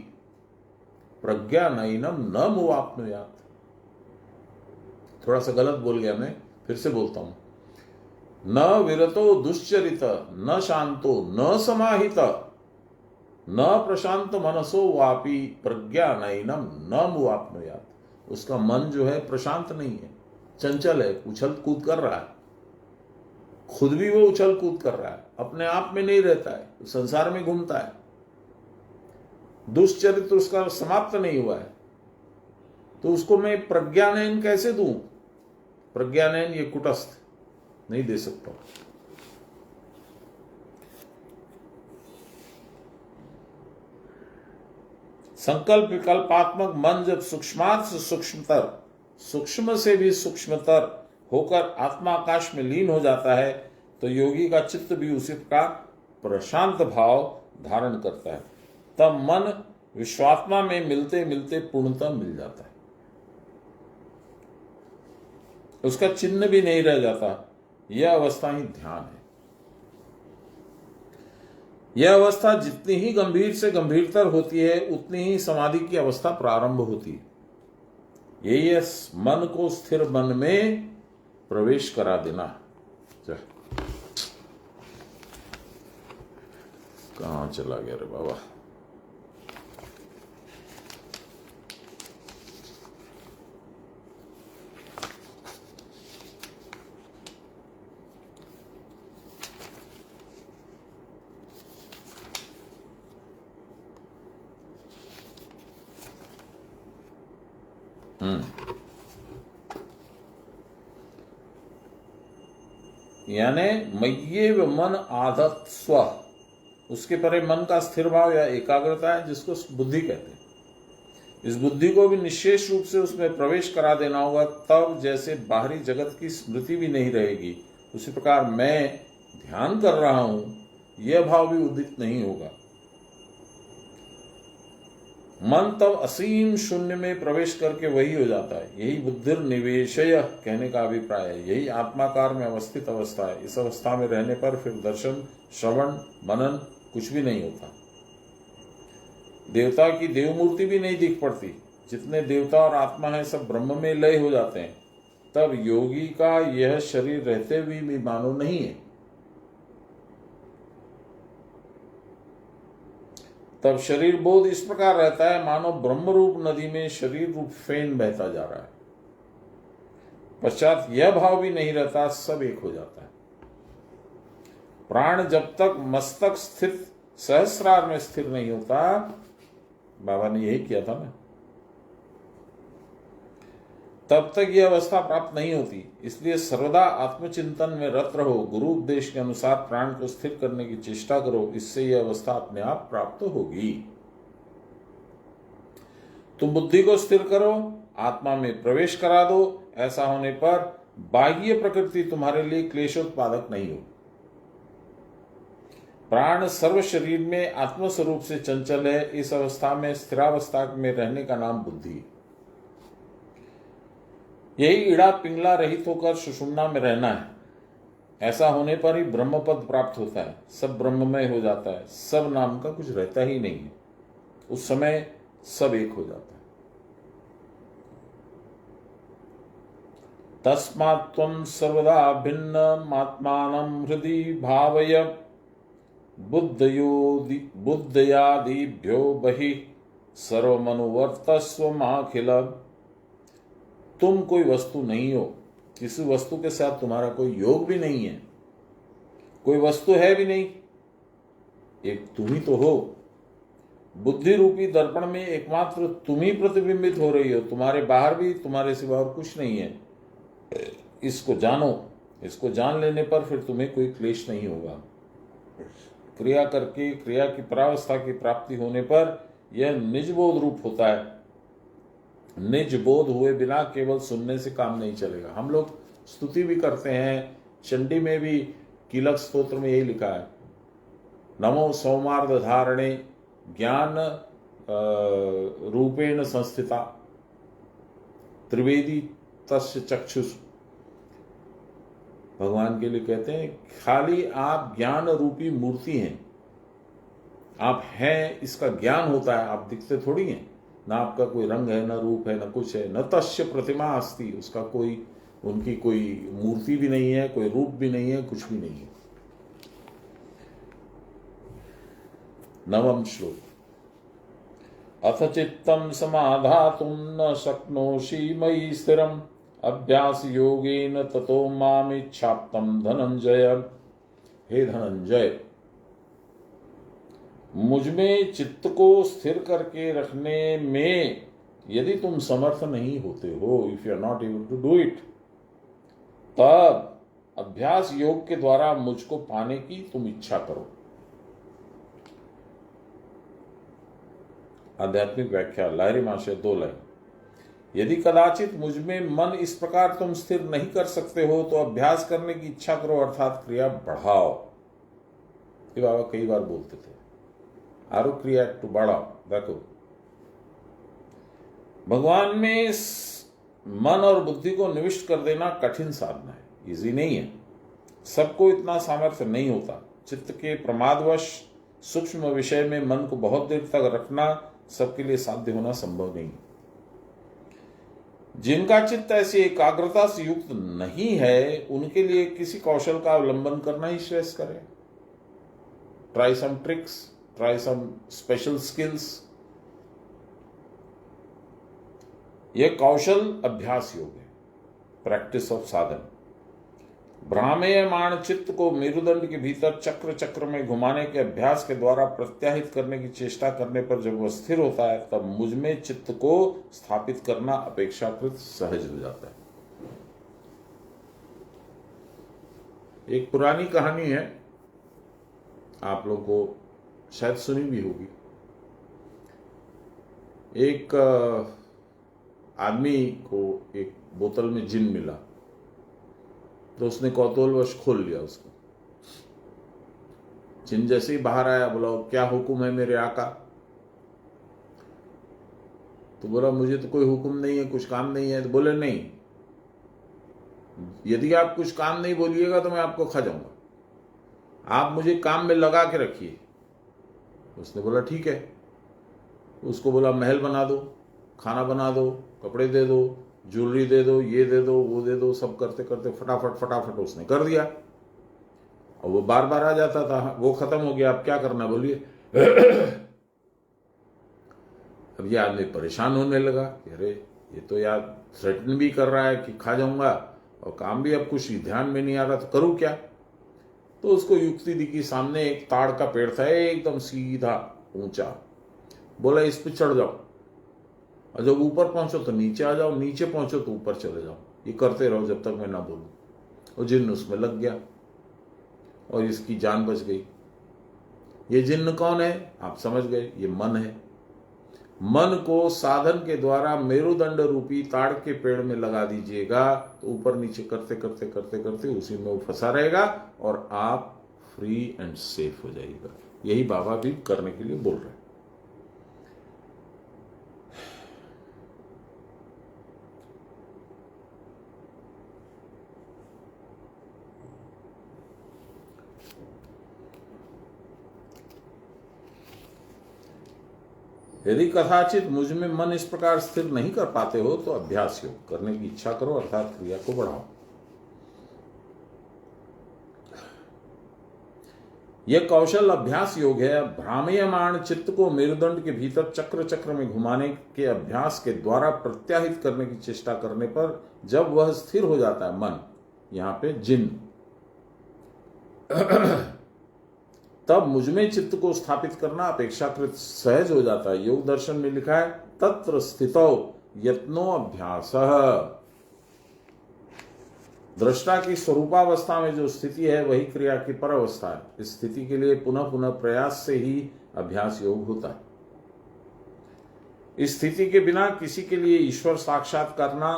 प्रज्ञा नैनम न मुवाप्नुयात्। थोड़ा सा गलत बोल गया मैं, फिर से बोलता हूं। न विरतो दुश्चरित न शांतो न समाहित न प्रशांत मनसो वापी प्रज्ञा नैनम न मुवाप्नुयात्। उसका मन जो है प्रशांत नहीं है, चंचल है, उछल कूद कर रहा है, खुद भी वो उछल कूद कर रहा है, अपने आप में नहीं रहता है, संसार में घूमता है। दुष्चरित्र उसका समाप्त नहीं हुआ है, तो उसको मैं प्रज्ञानयन कैसे दूं? प्रज्ञानयन ये कुटस्थ नहीं दे सकता। संकल्प विकल्पात्मक मन जब सूक्ष्मात से सूक्ष्मतर, सूक्ष्म से भी सूक्ष्मतर होकर आत्माकाश में लीन हो जाता है, तो योगी का चित्त भी उसी प्रकार प्रशांत भाव धारण करता है। तब मन विश्वात्मा में मिलते मिलते पूर्णतः मिल जाता है, उसका चिन्ह भी नहीं रह जाता। यह अवस्था ही ध्यान है। यह अवस्था जितनी ही गंभीर से गंभीरतर होती है, उतनी ही समाधि की अवस्था प्रारंभ होती है। यही है मन को स्थिर मन में प्रवेश करा देना। कहां चला गया रे बाबा? यानी मय्येव मन आधत स्व, उसके परे मन का स्थिर भाव या एकाग्रता है, जिसको बुद्धि कहते हैं। इस बुद्धि को भी निश्चेष रूप से उसमें प्रवेश करा देना होगा, तब जैसे बाहरी जगत की स्मृति भी नहीं रहेगी, उसी प्रकार मैं ध्यान कर रहा हूं यह भाव भी उदित नहीं होगा। मन तब असीम शून्य में प्रवेश करके वही हो जाता है। यही बुद्धिर निवेशय कहने का अभिप्राय है। यही आत्माकार में अवस्थित अवस्था है। इस अवस्था में रहने पर फिर दर्शन, श्रवण, मनन कुछ भी नहीं होता। देवता की देव मूर्ति भी नहीं दिख पड़ती। जितने देवता और आत्मा है सब ब्रह्म में लय हो जाते हैं। तब योगी का यह शरीर रहते हुए भी मानो नहीं है। तब शरीर बोध इस प्रकार रहता है मानो ब्रह्म रूप नदी में शरीर रूप फेन बहता जा रहा है। पश्चात यह भाव भी नहीं रहता, सब एक हो जाता है। प्राण जब तक मस्तक स्थित सहस्रार में स्थिर नहीं होता, बाबा ने यही किया था ना, तब तक यह अवस्था प्राप्त नहीं होती। इसलिए सर्वदा आत्मचिंतन में रत रहो, गुरु उपदेश के अनुसार प्राण को स्थिर करने की चेष्टा करो, इससे यह अवस्था अपने आप प्राप्त होगी। तुम बुद्धि को स्थिर करो, आत्मा में प्रवेश करा दो। ऐसा होने पर बाह्य प्रकृति तुम्हारे लिए क्लेशोत्पादक नहीं हो। प्राण सर्व शरीर में आत्मस्वरूप से चंचल है। इस अवस्था में स्थिरावस्था में रहने का नाम बुद्धि है। यही ईड़ा पिंगला रहित होकर सुषुम्ना में रहना है। ऐसा होने पर ही ब्रह्म पद प्राप्त होता है। सब ब्रह्ममय हो जाता है, सब नाम का कुछ रहता ही नहीं है। उस समय सब एक हो जाता है। तस्मात् त्वं सर्वदा भिन्नमात्मानं हृदि भावय, बुद्धयादिभ्यो बहिः सर्वमनुवर्तस्व माखिल। तुम कोई वस्तु नहीं हो, किसी वस्तु के साथ तुम्हारा कोई योग भी नहीं है, कोई वस्तु है भी नहीं, एक तुम ही तो हो। बुद्धि रूपी दर्पण में एकमात्र तुम ही प्रतिबिंबित हो रही हो, तुम्हारे बाहर भी तुम्हारे सिवा और कुछ नहीं है। इसको जानो, इसको जान लेने पर फिर तुम्हें कोई क्लेश नहीं होगा। क्रिया करके क्रिया की परावस्था की प्राप्ति होने पर यह निजबोध रूप होता है। निज बोध हुए बिना केवल सुनने से काम नहीं चलेगा। हम लोग स्तुति भी करते हैं, चंडी में भी कीलक स्तोत्र में यही लिखा है, नमो सौमार्द धारणे ज्ञान रूपेण संस्थिता त्रिवेदी तस्य चक्षुष। भगवान के लिए कहते हैं खाली आप ज्ञान रूपी मूर्ति हैं, आप हैं इसका ज्ञान होता है, आप दिखते थोड़ी हैं। ना आपका कोई रंग है, ना रूप है, ना कुछ है। न तस्य प्रतिमा अस्ति, उसका कोई, उनकी कोई मूर्ति भी नहीं है, कोई रूप भी नहीं है, कुछ भी नहीं है। 9वां श्लोक। अथ चित्तं समाधातुं न शक्नोषि मयि स्थिरम् अभ्यास योगेन ततो मामिच्छाप्तं धनंजय। हे धनंजय, मुझ में चित्त को स्थिर करके रखने में यदि तुम समर्थ नहीं होते हो, if you are not able to do it, तब अभ्यास योग के द्वारा मुझको पाने की तुम इच्छा करो। आध्यात्मिक व्याख्या लाहिरी महाशय 2 लाइन। यदि कदाचित मुझ में मन इस प्रकार तुम स्थिर नहीं कर सकते हो तो अभ्यास करने की इच्छा करो, अर्थात क्रिया बढ़ाओ। ये बाबा कई बार बोलते थे, आरो क्रिया टू बढ़ाओ। देखो, भगवान में मन और बुद्धि को निविष्ट कर देना कठिन साधना है, इजी नहीं है। सबको इतना सामर्थ्य नहीं होता। चित्त के प्रमादवश सूक्ष्म विषय में मन को बहुत देर तक रखना सबके लिए साध्य होना संभव नहीं। जिनका चित्त ऐसी एकाग्रता से युक्त नहीं है, उनके लिए किसी कौशल का अवलंबन करना ही श्रेष्ठ करें। Try some tricks, try some special skills. यह कौशल अभ्यास योग है, प्रैक्टिस ऑफ साधन। भ्राम्यमाण चित्त को मेरुदंड के भीतर चक्र चक्र में घुमाने के अभ्यास के द्वारा प्रत्याहित करने की चेष्टा करने पर जब वह स्थिर होता है, तब मुझ में चित्त को स्थापित करना अपेक्षाकृत सहज हो जाता है। एक पुरानी कहानी है, आप लोगों को शायद सुनी भी होगी। एक आदमी को एक बोतल में जिन मिला, तो उसने कौतूहलवश खोल लिया उसको। जिन जैसे ही बाहर आया, बोला क्या हुक्म है मेरे आका? तो बोला मुझे तो कोई हुक्म नहीं है, कुछ काम नहीं है। तो बोले नहीं, यदि आप कुछ काम नहीं बोलिएगा तो मैं आपको खा जाऊंगा, आप मुझे काम में लगा के रखिए। उसने बोला ठीक है। उसको बोला महल बना दो, खाना बना दो, कपड़े दे दो, ज्वेलरी दे दो, ये दे दो, वो दे दो। सब करते करते फटाफट उसने कर दिया। और वो बार बार आ जाता था, वो खत्म हो गया, अब क्या करना बोलिए। अब ये आदमी परेशान होने लगा कि अरे ये तो यार थ्रेटन भी कर रहा है कि खा जाऊंगा, और काम भी अब कुछ ध्यान में नहीं आ रहा, तो करूं क्या? तो उसको युक्ति दिखी। सामने एक ताड़ का पेड़ था, एकदम सीधा ऊंचा। बोला इस पे चढ़ जाओ। और जब ऊपर पहुंचो तो नीचे आ जाओ, नीचे पहुंचो तो ऊपर चले जाओ। ये करते रहो जब तक मैं ना बोलूं। और जिन्न उसमें लग गया और इसकी जान बच गई। ये जिन्न कौन है? आप समझ गए, ये मन है। मन को साधन के द्वारा मेरुदंड रूपी ताड़ के पेड़ में लगा दीजिएगा तो ऊपर नीचे करते करते करते करते उसी में वो फंसा रहेगा और आप फ्री एंड सेफ हो जाइएगा। यही बाबा भी करने के लिए बोल रहे हैं। यदि कदाचित मुझ में मन इस प्रकार स्थिर नहीं कर पाते हो तो अभ्यास योग करने की इच्छा करो, अर्थात क्रिया को बढ़ाओ। यह कौशल अभ्यास योग है। भ्राम्यमाण चित्त को मेरुदंड के भीतर चक्र चक्र में घुमाने के अभ्यास के द्वारा प्रत्याहित करने की चेष्टा करने पर जब वह स्थिर हो जाता है, मन यहां पे जिन्न, तब मुझमें चित्त को स्थापित करना अपेक्षाकृत सहज हो जाता है। योग दर्शन में लिखा है तत्र स्थितो यत्नो अभ्यास। दृष्टा की स्वरूपावस्था में जो स्थिति है वही क्रिया की पर अवस्था है। इस स्थिति के लिए पुनः पुनः प्रयास से ही अभ्यास योग होता है। इस स्थिति के बिना किसी के लिए ईश्वर साक्षात करना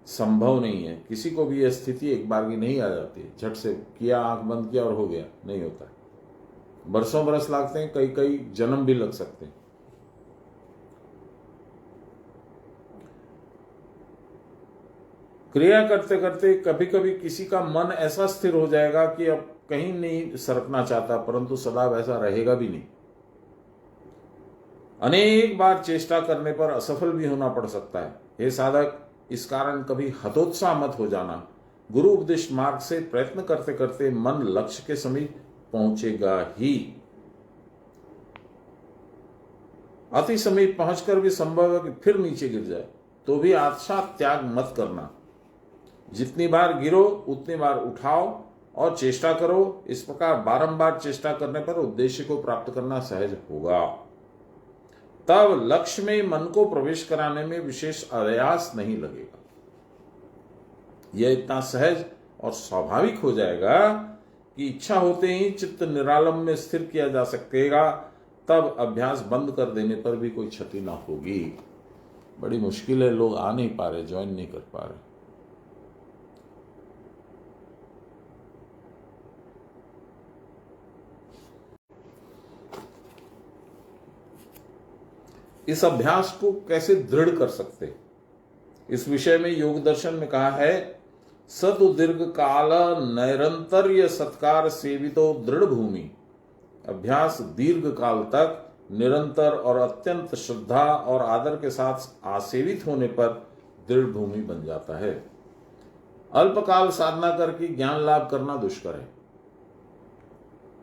संभव नहीं है। किसी को भी यह स्थिति एक बार की नहीं आ जाती। झट से किया, आंख बंद किया और हो गया, नहीं होता। बरसों बरस लगते हैं, कई कई जन्म भी लग सकते हैं। क्रिया करते करते कभी कभी किसी का मन ऐसा स्थिर हो जाएगा कि अब कहीं नहीं सरकना चाहता, परंतु सदा वैसा रहेगा भी नहीं। अनेक बार चेष्टा करने पर असफल भी होना पड़ सकता है। हे साधक, इस कारण कभी हतोत्साह मत हो जाना। गुरु उपदेश मार्ग से प्रयत्न करते करते मन लक्ष्य के समीप पहुंचेगा ही। अति समीप पहुंचकर भी संभव है कि फिर नीचे गिर जाए, तो भी आशा त्याग मत करना। जितनी बार गिरो उतनी बार उठाओ और चेष्टा करो। इस प्रकार बारंबार चेष्टा करने पर उद्देश्य को प्राप्त करना सहज होगा। तब लक्ष्य में मन को प्रवेश कराने में विशेष आयास नहीं लगेगा। यह इतना सहज और स्वाभाविक हो जाएगा कि इच्छा होते ही चित्त निरालंब में स्थिर किया जा सकेगा। तब अभ्यास बंद कर देने पर भी कोई क्षति ना होगी। बड़ी मुश्किल है, लोग आ नहीं पा रहे, ज्वाइन नहीं कर पा रहे। इस अभ्यास को कैसे दृढ़ कर सकते, इस विषय में योग दर्शन में कहा है सतु दीर्घ काल नैरंतर्य सत्कार सेवितो दृढ़ भूमि। अभ्यास दीर्घ काल तक निरंतर और अत्यंत श्रद्धा और आदर के साथ आसेवित होने पर दृढ़ भूमि बन जाता है। अल्पकाल साधना करके ज्ञान लाभ करना दुष्कर है।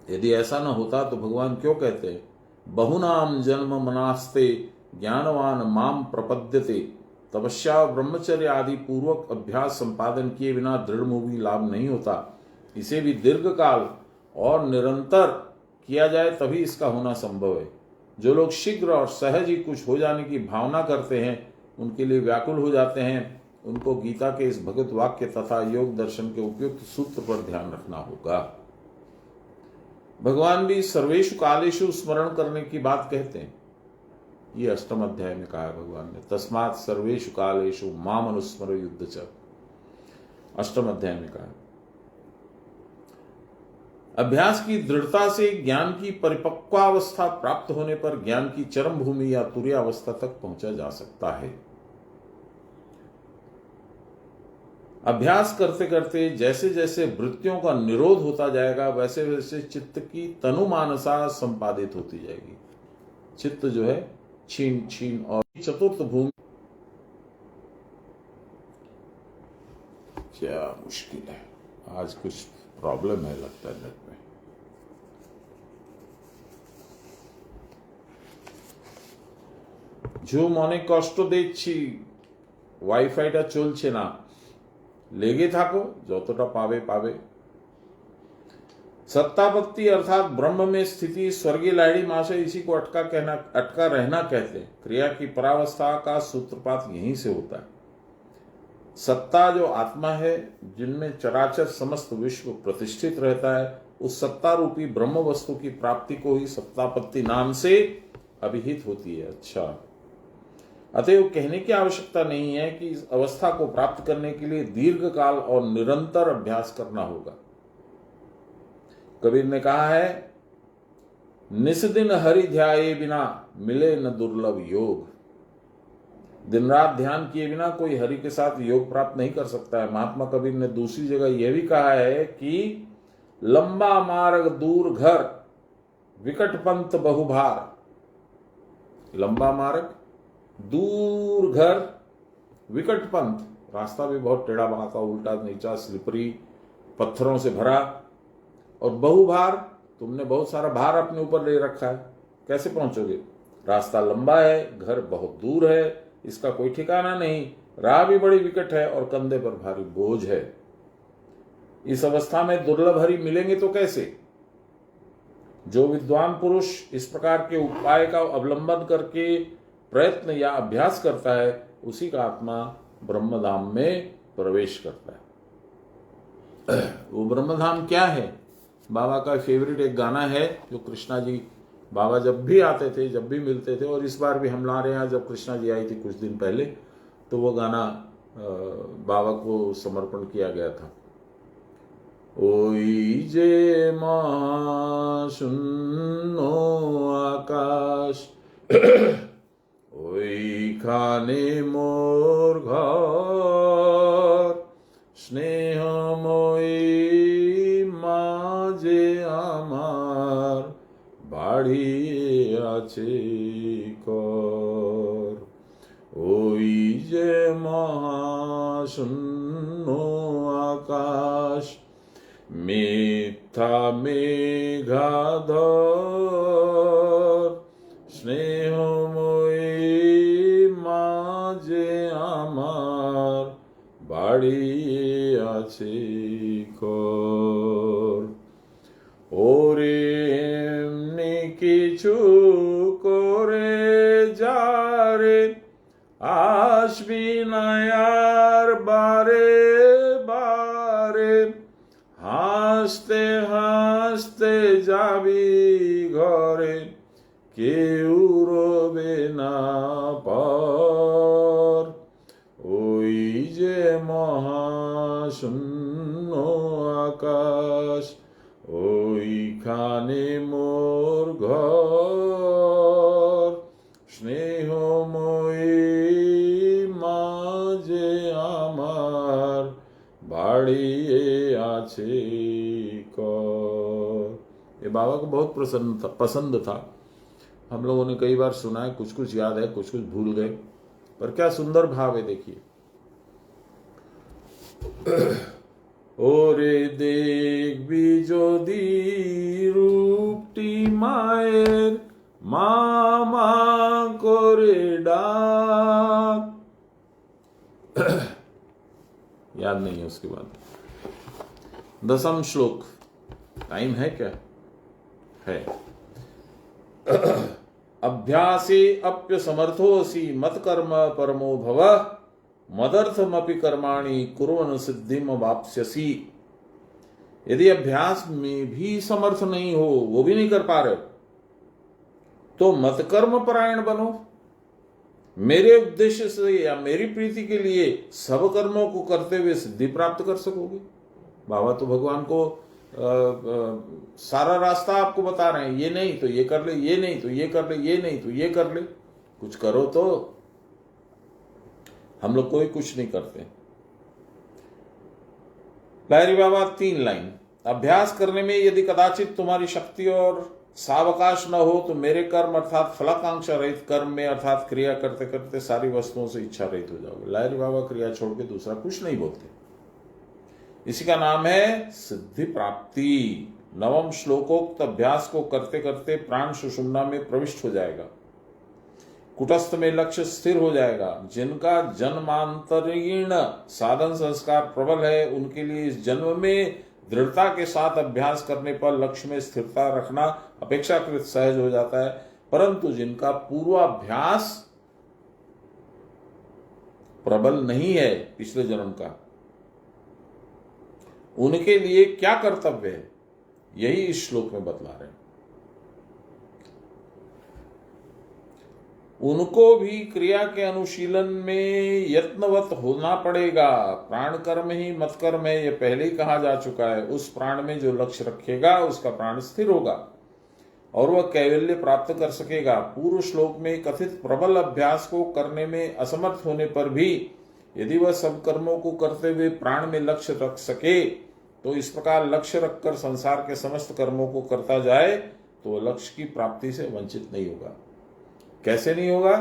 यदि ऐसा न होता तो भगवान क्यों कहते बहुनाम जन्म मनास्ते ज्ञानवान माम प्रपद्यते। तपस्या और ब्रह्मचर्य आदि पूर्वक अभ्यास संपादन किए बिना दृढ़ भूमि लाभ नहीं होता। इसे भी दीर्घकाल और निरंतर किया जाए तभी इसका होना संभव है। जो लोग शीघ्र और सहज ही कुछ हो जाने की भावना करते हैं, उनके लिए व्याकुल हो जाते हैं, उनको गीता के इस भगवत वाक्य तथा योग दर्शन के उपयुक्त सूत्र पर ध्यान रखना होगा। भगवान भी सर्वेषु कालेषु स्मरण करने की बात कहते हैं। ये अष्टम अध्याय में कहा है भगवान ने, तस्मात् सर्वेषु कालेषु माम अनुस्मर युद्ध च। अष्टम अध्याय में कहा है। अभ्यास की दृढ़ता से ज्ञान की परिपक्वावस्था प्राप्त होने पर ज्ञान की चरम भूमि या तुरीयावस्था तक पहुंचा जा सकता है। अभ्यास करते करते जैसे जैसे वृत्तियों का निरोध होता जाएगा वैसे वैसे चित्त की तनुमानसा संपादित होती जाएगी। चित्त जो है छीन छीन और चतुर्थ भूमि। क्या मुश्किल है, आज कुछ प्रॉब्लम है लगता है नेट में। ঝুম অনেক কষ্ট দিচ্ছি, ওয়াইফাইটা চলছে না, লেগে থাকো, যতটা পাবে পাবে। सत्तापत्ति अर्थात ब्रह्म में स्थिति स्वर्गीय लाहिड़ी महाशय इसी को अटका रहना कहते हैं। क्रिया की परावस्था का सूत्रपात यहीं से होता है। सत्ता जो आत्मा है, जिनमें चराचर समस्त विश्व प्रतिष्ठित रहता है, उस सत्ता रूपी ब्रह्म वस्तु की प्राप्ति को ही सत्तापत्ति नाम से अभिहित होती है। अच्छा, अतएव कहने की आवश्यकता नहीं है कि इस अवस्था को प्राप्त करने के लिए दीर्घ काल और निरंतर अभ्यास करना होगा। कबीर ने कहा है, निस्दिन हरि ध्याये बिना मिले न दुर्लभ योग। दिन रात ध्यान किए बिना कोई हरि के साथ योग प्राप्त नहीं कर सकता है। महात्मा कबीर ने दूसरी जगह यह भी कहा है कि लंबा मार्ग दूर घर विकट पंथ बहुभार। लंबा मार्ग, दूर घर, विकट पंथ, रास्ता भी बहुत टेढ़ा बांका, उल्टा नीचा, स्लिपरी, पत्थरों से भरा, और बहुभार, तुमने बहुत सारा भार अपने ऊपर ले रखा है, कैसे पहुंचोगे? रास्ता लंबा है, घर बहुत दूर है, इसका कोई ठिकाना नहीं, राह भी बड़ी विकट है और कंधे पर भारी बोझ है। इस अवस्था में दुर्लभ हरि मिलेंगे तो कैसे? जो विद्वान पुरुष इस प्रकार के उपाय का अवलंबन करके प्रयत्न या अभ्यास करता है, उसी का आत्मा ब्रह्मधाम में प्रवेश करता है। वो ब्रह्मधाम क्या है? बाबा का फेवरेट एक गाना है जो कृष्णा जी, बाबा जब भी आते थे, जब भी मिलते थे, और इस बार भी हम ला रहे हैं, जब कृष्णा जी आई थी कुछ दिन पहले, तो वो गाना बाबा को समर्पण किया गया था। ओई जे महाशून्यो आकाश, ओई खाने मोर घर, स्नेहमयी মাঝে আমার বাড়ি আছে কর। ওই যে মহাশূন্য আকাশ, মিথ্যা মেঘাধর, স্নেহময়ী মাঝে আমার বাড়ি আছে কর। ওরে এমনি কিছু করে যারে, আসবি না আর বারে বারে, হাসতে হাসতে যাবি ঘরে, কেউ রবে না পর। ওই যে মহাশূন্য আকাশ, ওইখানে মোর ঘর, স্নেহময়ী মাঝে আমার বাড়ি আছে कर। ये बाबा को बहुत पसंद था। हम लोगों ने कई बार सुना है, कुछ कुछ याद है, कुछ कुछ भूल गए, पर क्या सुंदर भाव है, देखिए। ওরে দেখবি যদি রূপটি মায়ের, মামা করে ডাক। याद नहीं है उसके बाद। 10वां श्लोक, टाइम है क्या? है। अभ्यासे अप्य समर्थोऽसि मत कर्म परमो भव, मदर्थमपि कर्माणि कुर्वन् सिद्धिम वाप्स्यसि। यदि अभ्यास में भी समर्थ नहीं हो, वो भी नहीं कर पा रहे, तो मत कर्म परायण बनो। मेरे उद्देश्य से या मेरी प्रीति के लिए सब कर्मों को करते हुए सिद्धि प्राप्त कर सकोगे। बाबा तो भगवान को सारा रास्ता आपको बता रहे हैं, ये नहीं तो ये कर ले, ये नहीं तो ये कर ले, ये नहीं तो ये कर ले, कुछ करो तो। हम लोग कोई कुछ नहीं करते। लाहिरी बाबा 3 लाइन, अभ्यास करने में यदि कदाचित तुम्हारी शक्ति और सावकाश न हो तो मेरे कर्म अर्थात फलाकांक्षा रहित कर्म में अर्थात क्रिया करते करते सारी वस्तुओं से इच्छा रहित हो जाओगे। लाहिरी बाबा क्रिया छोड़ के दूसरा कुछ नहीं बोलते। इसी का नाम है सिद्धि प्राप्ति। 9वां श्लोकोक्त अभ्यास को करते करते प्राण सुषुम्ना में प्रविष्ट हो जाएगा, कुटस्थ में लक्ष्य स्थिर हो जाएगा। जिनका जन्मांतरीण साधन संस्कार प्रबल है, उनके लिए इस जन्म में दृढ़ता के साथ अभ्यास करने पर लक्ष्य में स्थिरता रखना अपेक्षाकृत सहज हो जाता है, परंतु जिनका पूर्वाभ्यास प्रबल नहीं है पिछले जन्म का, उनके लिए क्या कर्तव्य है, यही इस श्लोक में बतला रहे हैं। उनको भी क्रिया के अनुशीलन में यत्नवत होना पड़ेगा। प्राण कर्म ही मत कर्म है, यह पहले ही कहा जा चुका है। उस प्राण में जो लक्ष्य रखेगा उसका प्राण स्थिर होगा और वह कैवल्य प्राप्त कर सकेगा। पूर्व श्लोक में कथित प्रबल अभ्यास को करने में असमर्थ होने पर भी यदि वह सब कर्मों को करते हुए प्राण में लक्ष्य रख सके, तो इस प्रकार लक्ष्य रखकर संसार के समस्त कर्मों को करता जाए तो वह लक्ष्य की प्राप्ति से वंचित नहीं होगा। कैसे नहीं होगा?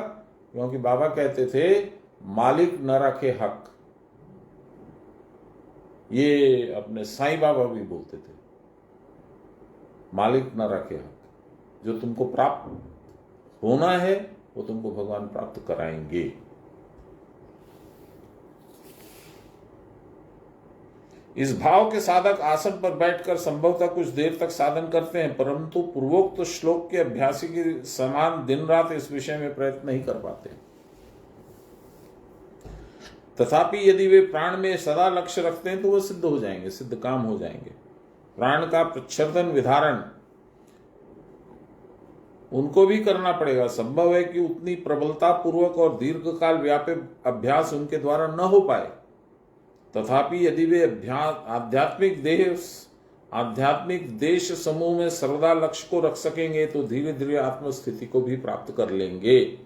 क्योंकि बाबा कहते थे मालिक न रखे हक। ये अपने साईं बाबा भी बोलते थे, मालिक न रखे हक। जो तुमको प्राप्त होना है वो तुमको भगवान प्राप्त कराएंगे। इस भाव के साधक आसन पर बैठकर संभवतः कुछ देर तक साधन करते हैं, परंतु पूर्वोक्त श्लोक के अभ्यासी के समान दिन रात इस विषय में प्रयत्न नहीं कर पाते। तथापि यदि वे प्राण में सदा लक्ष्य रखते हैं तो वह सिद्ध हो जाएंगे, सिद्ध काम हो जाएंगे। प्राण का प्रच्छेदन विधारण उनको भी करना पड़ेगा। संभव है कि उतनी प्रबलता पूर्वक और दीर्घकाल व्यापी अभ्यास उनके द्वारा न हो पाए, तथापि यदि वे आध्यात्मिक देश समूह में सर्वदा लक्ष्य को रख सकेंगे तो धीरे धीरे आत्मस्थिति को भी प्राप्त कर लेंगे।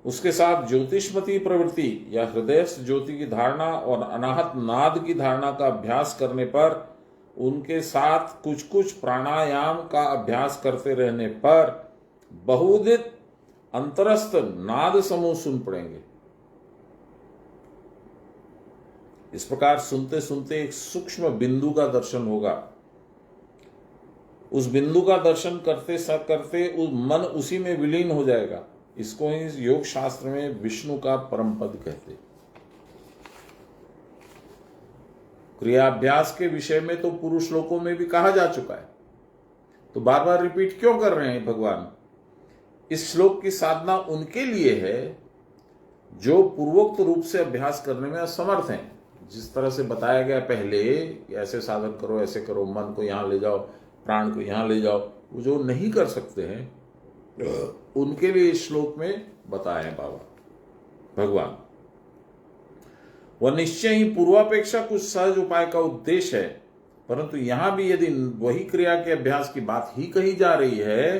उसके साथ ज्योतिषमती प्रवृत्ति या हृदय ज्योति की धारणा और अनाहत नाद की धारणा का अभ्यास करने पर, उनके साथ कुछ कुछ प्राणायाम का अभ्यास करते रहने पर बहुविध अंतरस्थ नाद समूह सुन पड़ेंगे। इस प्रकार सुनते सुनते एक सूक्ष्म बिंदु का दर्शन होगा। उस बिंदु का दर्शन करते करते मन उसी में विलीन हो जाएगा। इसको इस योग शास्त्र में विष्णु का परम पद कहते। क्रियाभ्यास के विषय में तो पूर्व श्लोकों में भी कहा जा चुका है, तो बार बार रिपीट क्यों कर रहे हैं भगवान? इस श्लोक की साधना उनके लिए है जो पूर्वोक्त रूप से अभ्यास करने में असमर्थ हैं। जिस तरह से बताया गया पहले, ऐसे साधन करो, ऐसे करो, मन को यहां ले जाओ, प्राण को यहां ले जाओ, वो जो नहीं कर सकते हैं उनके लिए इस श्लोक में बताए बाबा भगवान। वह निश्चय ही पूर्वापेक्षा कुछ सहज उपाय का उद्देश्य है, परंतु यहां भी यदि वही क्रिया के अभ्यास की बात ही कही जा रही है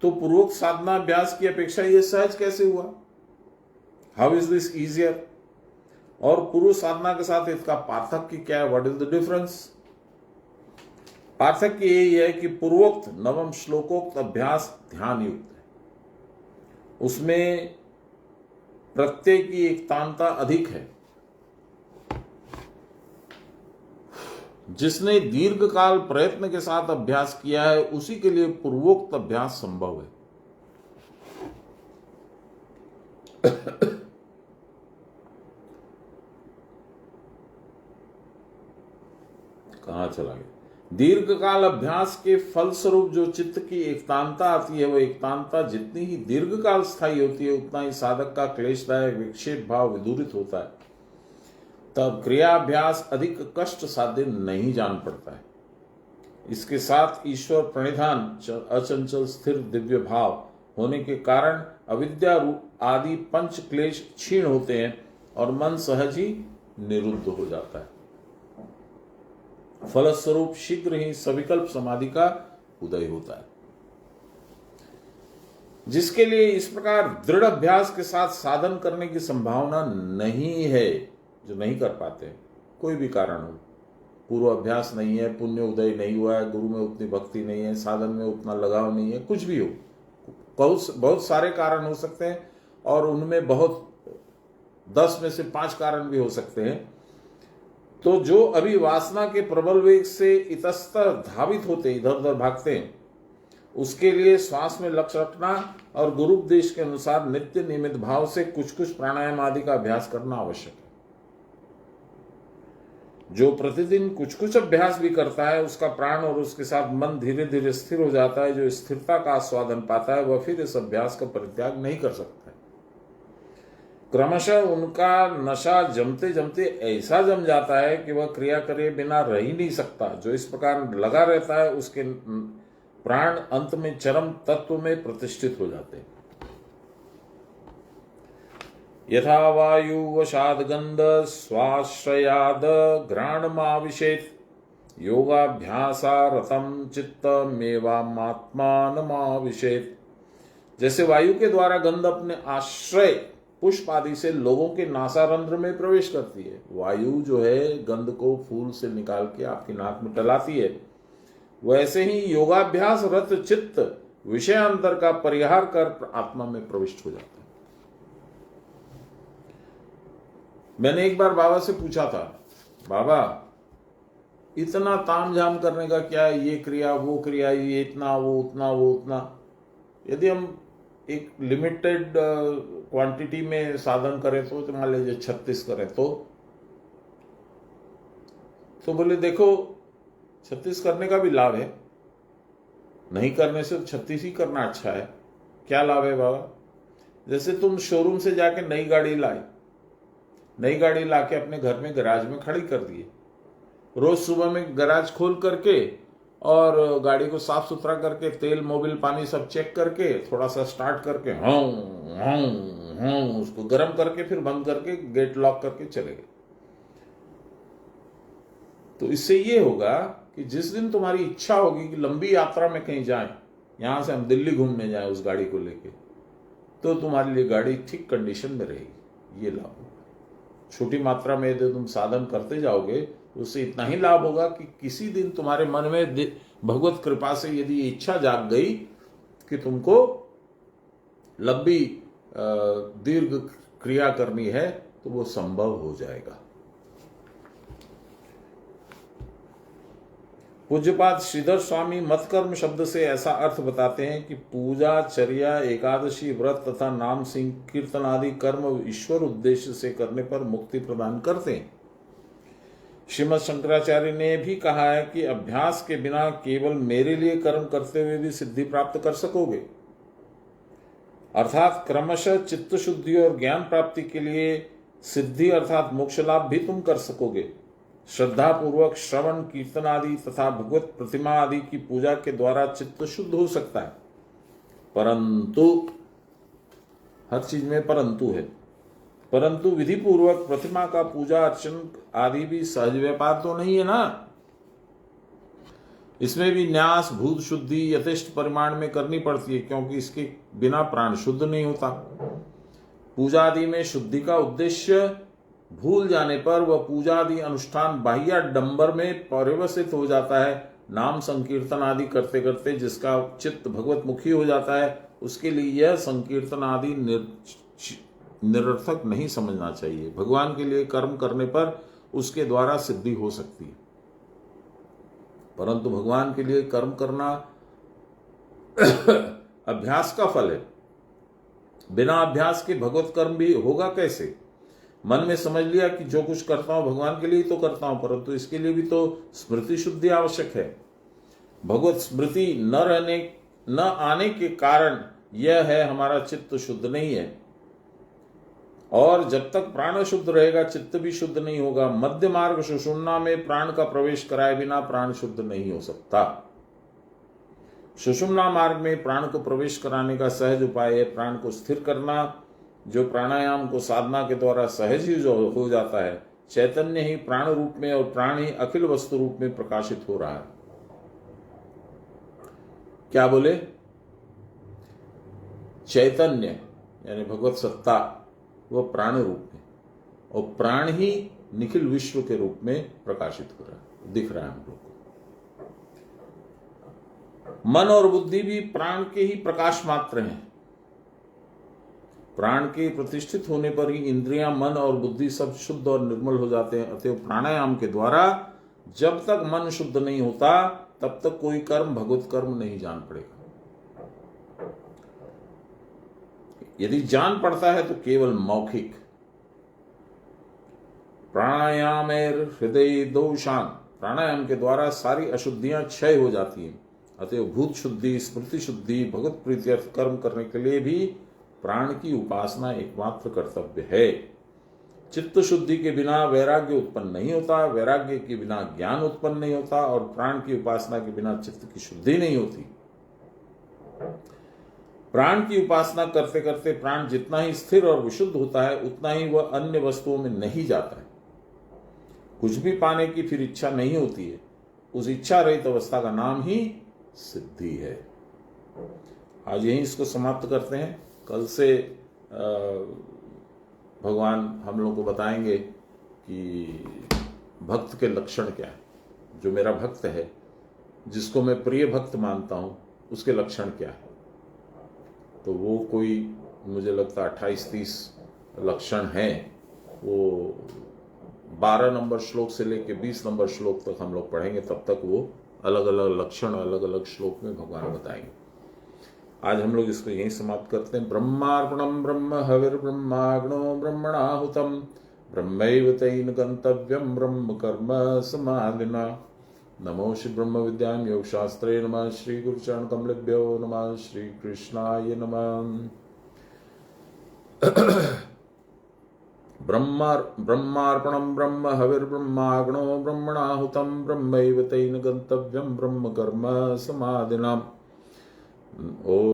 तो पूर्वोक्त साधना अभ्यास की अपेक्षा यह सहज कैसे हुआ? How is this easier? और पूर्व साधना के साथ इसका पार्थक्य क्या है? What is the difference? पार्थक्य यही है कि पूर्वोक्त नवम श्लोकोक्त अभ्यास ध्यान युक्त है, उसमें प्रत्यय की एकतांता अधिक है। जिसने दीर्घकाल प्रयत्न के साथ अभ्यास किया है उसी के लिए पूर्वोक्त अभ्यास संभव है। कहां चला गया? दीर्घकाल अभ्यास के फलस्वरूप जो चित्त की एकतांता आती है, वह एकतांता जितनी ही दीर्घकाल स्थायी होती है उतना ही साधक का क्लेशदायक विक्षेप भाव विदूरित होता है। तब क्रियाभ्यास अधिक कष्ट साध्य नहीं जान पड़ता है। इसके साथ ईश्वर प्रणिधान अचंचल स्थिर दिव्य भाव होने के कारण अविद्या रूप आदि पंच क्लेश क्षीण होते हैं और मन सहज ही निरुद्ध हो जाता है। फलस्वरूप शीघ्र ही सविकल्प समाधि का उदय होता है। जिसके लिए इस प्रकार दृढ़ अभ्यास के साथ साधन करने की संभावना नहीं है, जो नहीं कर पाते, कोई भी कारण हो, पूर्व अभ्यास नहीं है, पुण्य उदय नहीं हुआ है, गुरु में उतनी भक्ति नहीं है, साधन में उतना लगाव नहीं है, कुछ भी हो, बहुत सारे कारण हो सकते हैं और उनमें बहुत 10 में से 5 कारण भी हो सकते हैं। तो जो अभी वासना के प्रबल वेग से इतस्तर धावित होते, इधर उधर भागते हैं, उसके लिए श्वास में लक्ष्य रखना और गुरु उपदेश के अनुसार नित्य नियमित भाव से कुछ कुछ प्राणायाम आदि का अभ्यास करना आवश्यक है। जो प्रतिदिन कुछ कुछ अभ्यास भी करता है, उसका प्राण और उसके साथ मन धीरे धीरे स्थिर हो जाता है। जो स्थिरता का आस्वादन पाता है वह फिर इस अभ्यास का परित्याग नहीं कर सकता है। क्रमशः उनका नशा जमते जमते ऐसा जम जाता है कि वह क्रिया करे बिना रह ही नहीं सकता। जो इस प्रकार लगा रहता है उसके प्राण अंत में चरम तत्व में प्रतिष्ठित हो जाते हैं। यथा वायु वशाद गंध स्वाश्रयाद घ्राणमाविशेत योगाभ्यासारतं चित्तमेवात्मानमाविशेत। जैसे वायु के द्वारा गंध अपने आश्रय पुष्प आदि से लोगों के नासारंध्र में प्रवेश करती है। वायु जो है गंध को फूल से निकाल के आपकी नाक में टलाती है, वैसे ही योगाभ्यास रत चित्त विषय अंतर का परिहार कर आत्मा में प्रविष्ट हो जाता है। मैंने एक बार बाबा से पूछा था, बाबा इतना तामझाम करने का क्या है, ये क्रिया वो क्रिया, ये इतना वो उतना वो उतना। यदि हम एक लिमिटेड क्वांटिटी में साधन करें तो मान लीजिए 36 करें तो बोले देखो 36 करने का भी लाभ है, नहीं करने से 36 ही करना अच्छा है। क्या लाभ है बाबा? जैसे तुम शोरूम से जाके नई गाड़ी लाए, नई गाड़ी लाके अपने घर में गैराज में खड़ी कर दिए। रोज सुबह में गैराज खोल करके और गाड़ी को साफ सुथरा करके तेल मोबिल पानी सब चेक करके थोड़ा सा स्टार्ट करके उसको गर्म करके फिर बंद करके गेट लॉक करके चले गए। तो इससे ये होगा कि जिस दिन तुम्हारी इच्छा होगी कि लंबी यात्रा में कहीं जाएं, यहां से हम दिल्ली घूमने जाएं उस गाड़ी को लेके, तो तुम्हारे लिए गाड़ी ठीक कंडीशन में रहेगी। ये लाभ होगा। छोटी मात्रा में यदि तुम साधन करते जाओगे उससे इतना ही लाभ होगा कि किसी दिन तुम्हारे मन में भगवत कृपा से यदि इच्छा जाग गई कि तुमको लंबी दीर्घ क्रिया करनी है तो वो संभव हो जाएगा। पूज्यपाद श्रीधर स्वामी मतकर्म शब्द से ऐसा अर्थ बताते हैं कि पूजा, चर्या, एकादशी व्रत तथा नाम संकीर्तन आदि कर्म ईश्वर उद्देश्य से करने पर मुक्ति प्रदान करते हैं। श्रीमद शंकराचार्य ने भी कहा है कि अभ्यास के बिना केवल मेरे लिए कर्म करते हुए भी सिद्धि प्राप्त कर सकोगे, अर्थात क्रमशः चित्त शुद्धि और ज्ञान प्राप्ति के लिए सिद्धि अर्थात मोक्ष लाभ भी तुम कर सकोगे। श्रद्धा पूर्वक श्रवण कीर्तन आदि तथा भगवत प्रतिमा आदि की पूजा के द्वारा चित्त शुद्ध हो सकता है, परंतु हर चीज में परंतु है, परंतु विधि पूर्वक प्रतिमा का पूजा अर्चन आदि भी सहज व्यापार तो नहीं है ना। इसमें भी न्यास भूत शुद्धि यथेष्ट परिमाण में करनी पड़ती है, क्योंकि इसके बिना प्राण शुद्ध नहीं होता। पूजा आदि में शुद्धि का उद्देश्य भूल जाने पर वह पूजा आदि अनुष्ठान बाह्य डंबर में परिवर्तित हो जाता है। नाम संकीर्तन आदि करते करते जिसका चित्त भगवत मुखी हो जाता है, उसके लिए यह संकीर्तन आदि निरर्थक नहीं समझना चाहिए। भगवान के लिए कर्म करने पर उसके द्वारा सिद्धि हो सकती है, परंतु भगवान के लिए कर्म करना अभ्यास का फल है। बिना अभ्यास के भगवत कर्म भी होगा कैसे? मन में समझ लिया कि जो कुछ करता हूं भगवान के लिए तो करता हूं, परंतु इसके लिए भी तो स्मृति शुद्धि आवश्यक है। भगवत स्मृति न आने के कारण यह है हमारा चित्त शुद्ध नहीं है, और जब तक प्राण शुद्ध रहेगा चित्त भी शुद्ध नहीं होगा। मध्य मार्ग सुषुम्ना में प्राण का प्रवेश कराए बिना प्राण शुद्ध नहीं हो सकता। सुषुम्ना मार्ग में प्राण को प्रवेश कराने का सहज उपाय है प्राण को स्थिर करना, जो प्राणायाम को साधना के द्वारा सहज ही जो हो जाता है। चैतन्य ही प्राण रूप में और प्राण ही अखिल वस्तु रूप में प्रकाशित हो रहा है। क्या बोले? चैतन्य यानी भगवत सत्ता वह प्राण रूप में, और प्राण ही निखिल विश्व के रूप में प्रकाशित हो रहा है, दिख रहा है हम लोग को। मन और बुद्धि भी प्राण के ही प्रकाश मात्र हैं। प्राण के प्रतिष्ठित होने पर ही इंद्रियां, मन और बुद्धि सब शुद्ध और निर्मल हो जाते हैं। अतएव प्राणायाम के द्वारा जब तक मन शुद्ध नहीं होता तब तक कोई कर्म भगवत कर्म नहीं जान पड़ेगा। यदि जान पड़ता है तो केवल मौखिक। प्राणायामेर हृदय दोषान, प्राणायाम के द्वारा सारी अशुद्धियां क्षय हो जाती हैं। अतएव भूत शुद्धि, स्मृति शुद्धि, भगवत प्रीत्यर्थ कर्म करने के लिए भी प्राण की उपासना एकमात्र कर्तव्य है। चित्त शुद्धि के बिना वैराग्य उत्पन्न नहीं होता, वैराग्य के बिना ज्ञान उत्पन्न नहीं होता, और प्राण की उपासना के बिना चित्त की शुद्धि नहीं होती। प्राण की उपासना करते करते प्राण जितना ही स्थिर और विशुद्ध होता है, उतना ही वह अन्य वस्तुओं में नहीं जाता है। कुछ भी पाने की फिर इच्छा नहीं होती है। उस इच्छा रहित अवस्था का नाम ही सिद्धि है। आज यहीं इसको समाप्त करते हैं। कल से भगवान हम लोग को बताएंगे कि भक्त के लक्षण क्या है। जो मेरा भक्त है, जिसको मैं प्रिय भक्त मानता हूं, उसके लक्षण क्या है। तो वो कोई मुझे लगता है 28-30 लक्षण हैं। वो 12 नंबर श्लोक से लेकर 20 नंबर श्लोक तक हम लोग पढ़ेंगे। तब तक वो अलग अलग लक्षण अलग अलग श्लोक में भगवान बताएंगे। आज हम लोग इसको यहीं समाप्त करते हैं। ब्रह्मार्पणम ब्रह्म हविर्ब्रह्माग्नो ब्रह्मणाहुतम ब्रह्मैव तेन गंतव्यम ब्रह्म कर्म समाधिना। नमो श्री ब्रह्म विद्याम योग शास्त्रे नमः। श्री गुरुचरण कमलेभ्यो नमः। श्री कृष्णाय नमः। ब्रह्मार्पणम ब्रह्म हविर्ब्रह्माग्नो ब्रह्मणाहुतम ब्रह्मैव तेन गंतव्यम ब्रह्म कर्म समाधिना। ओ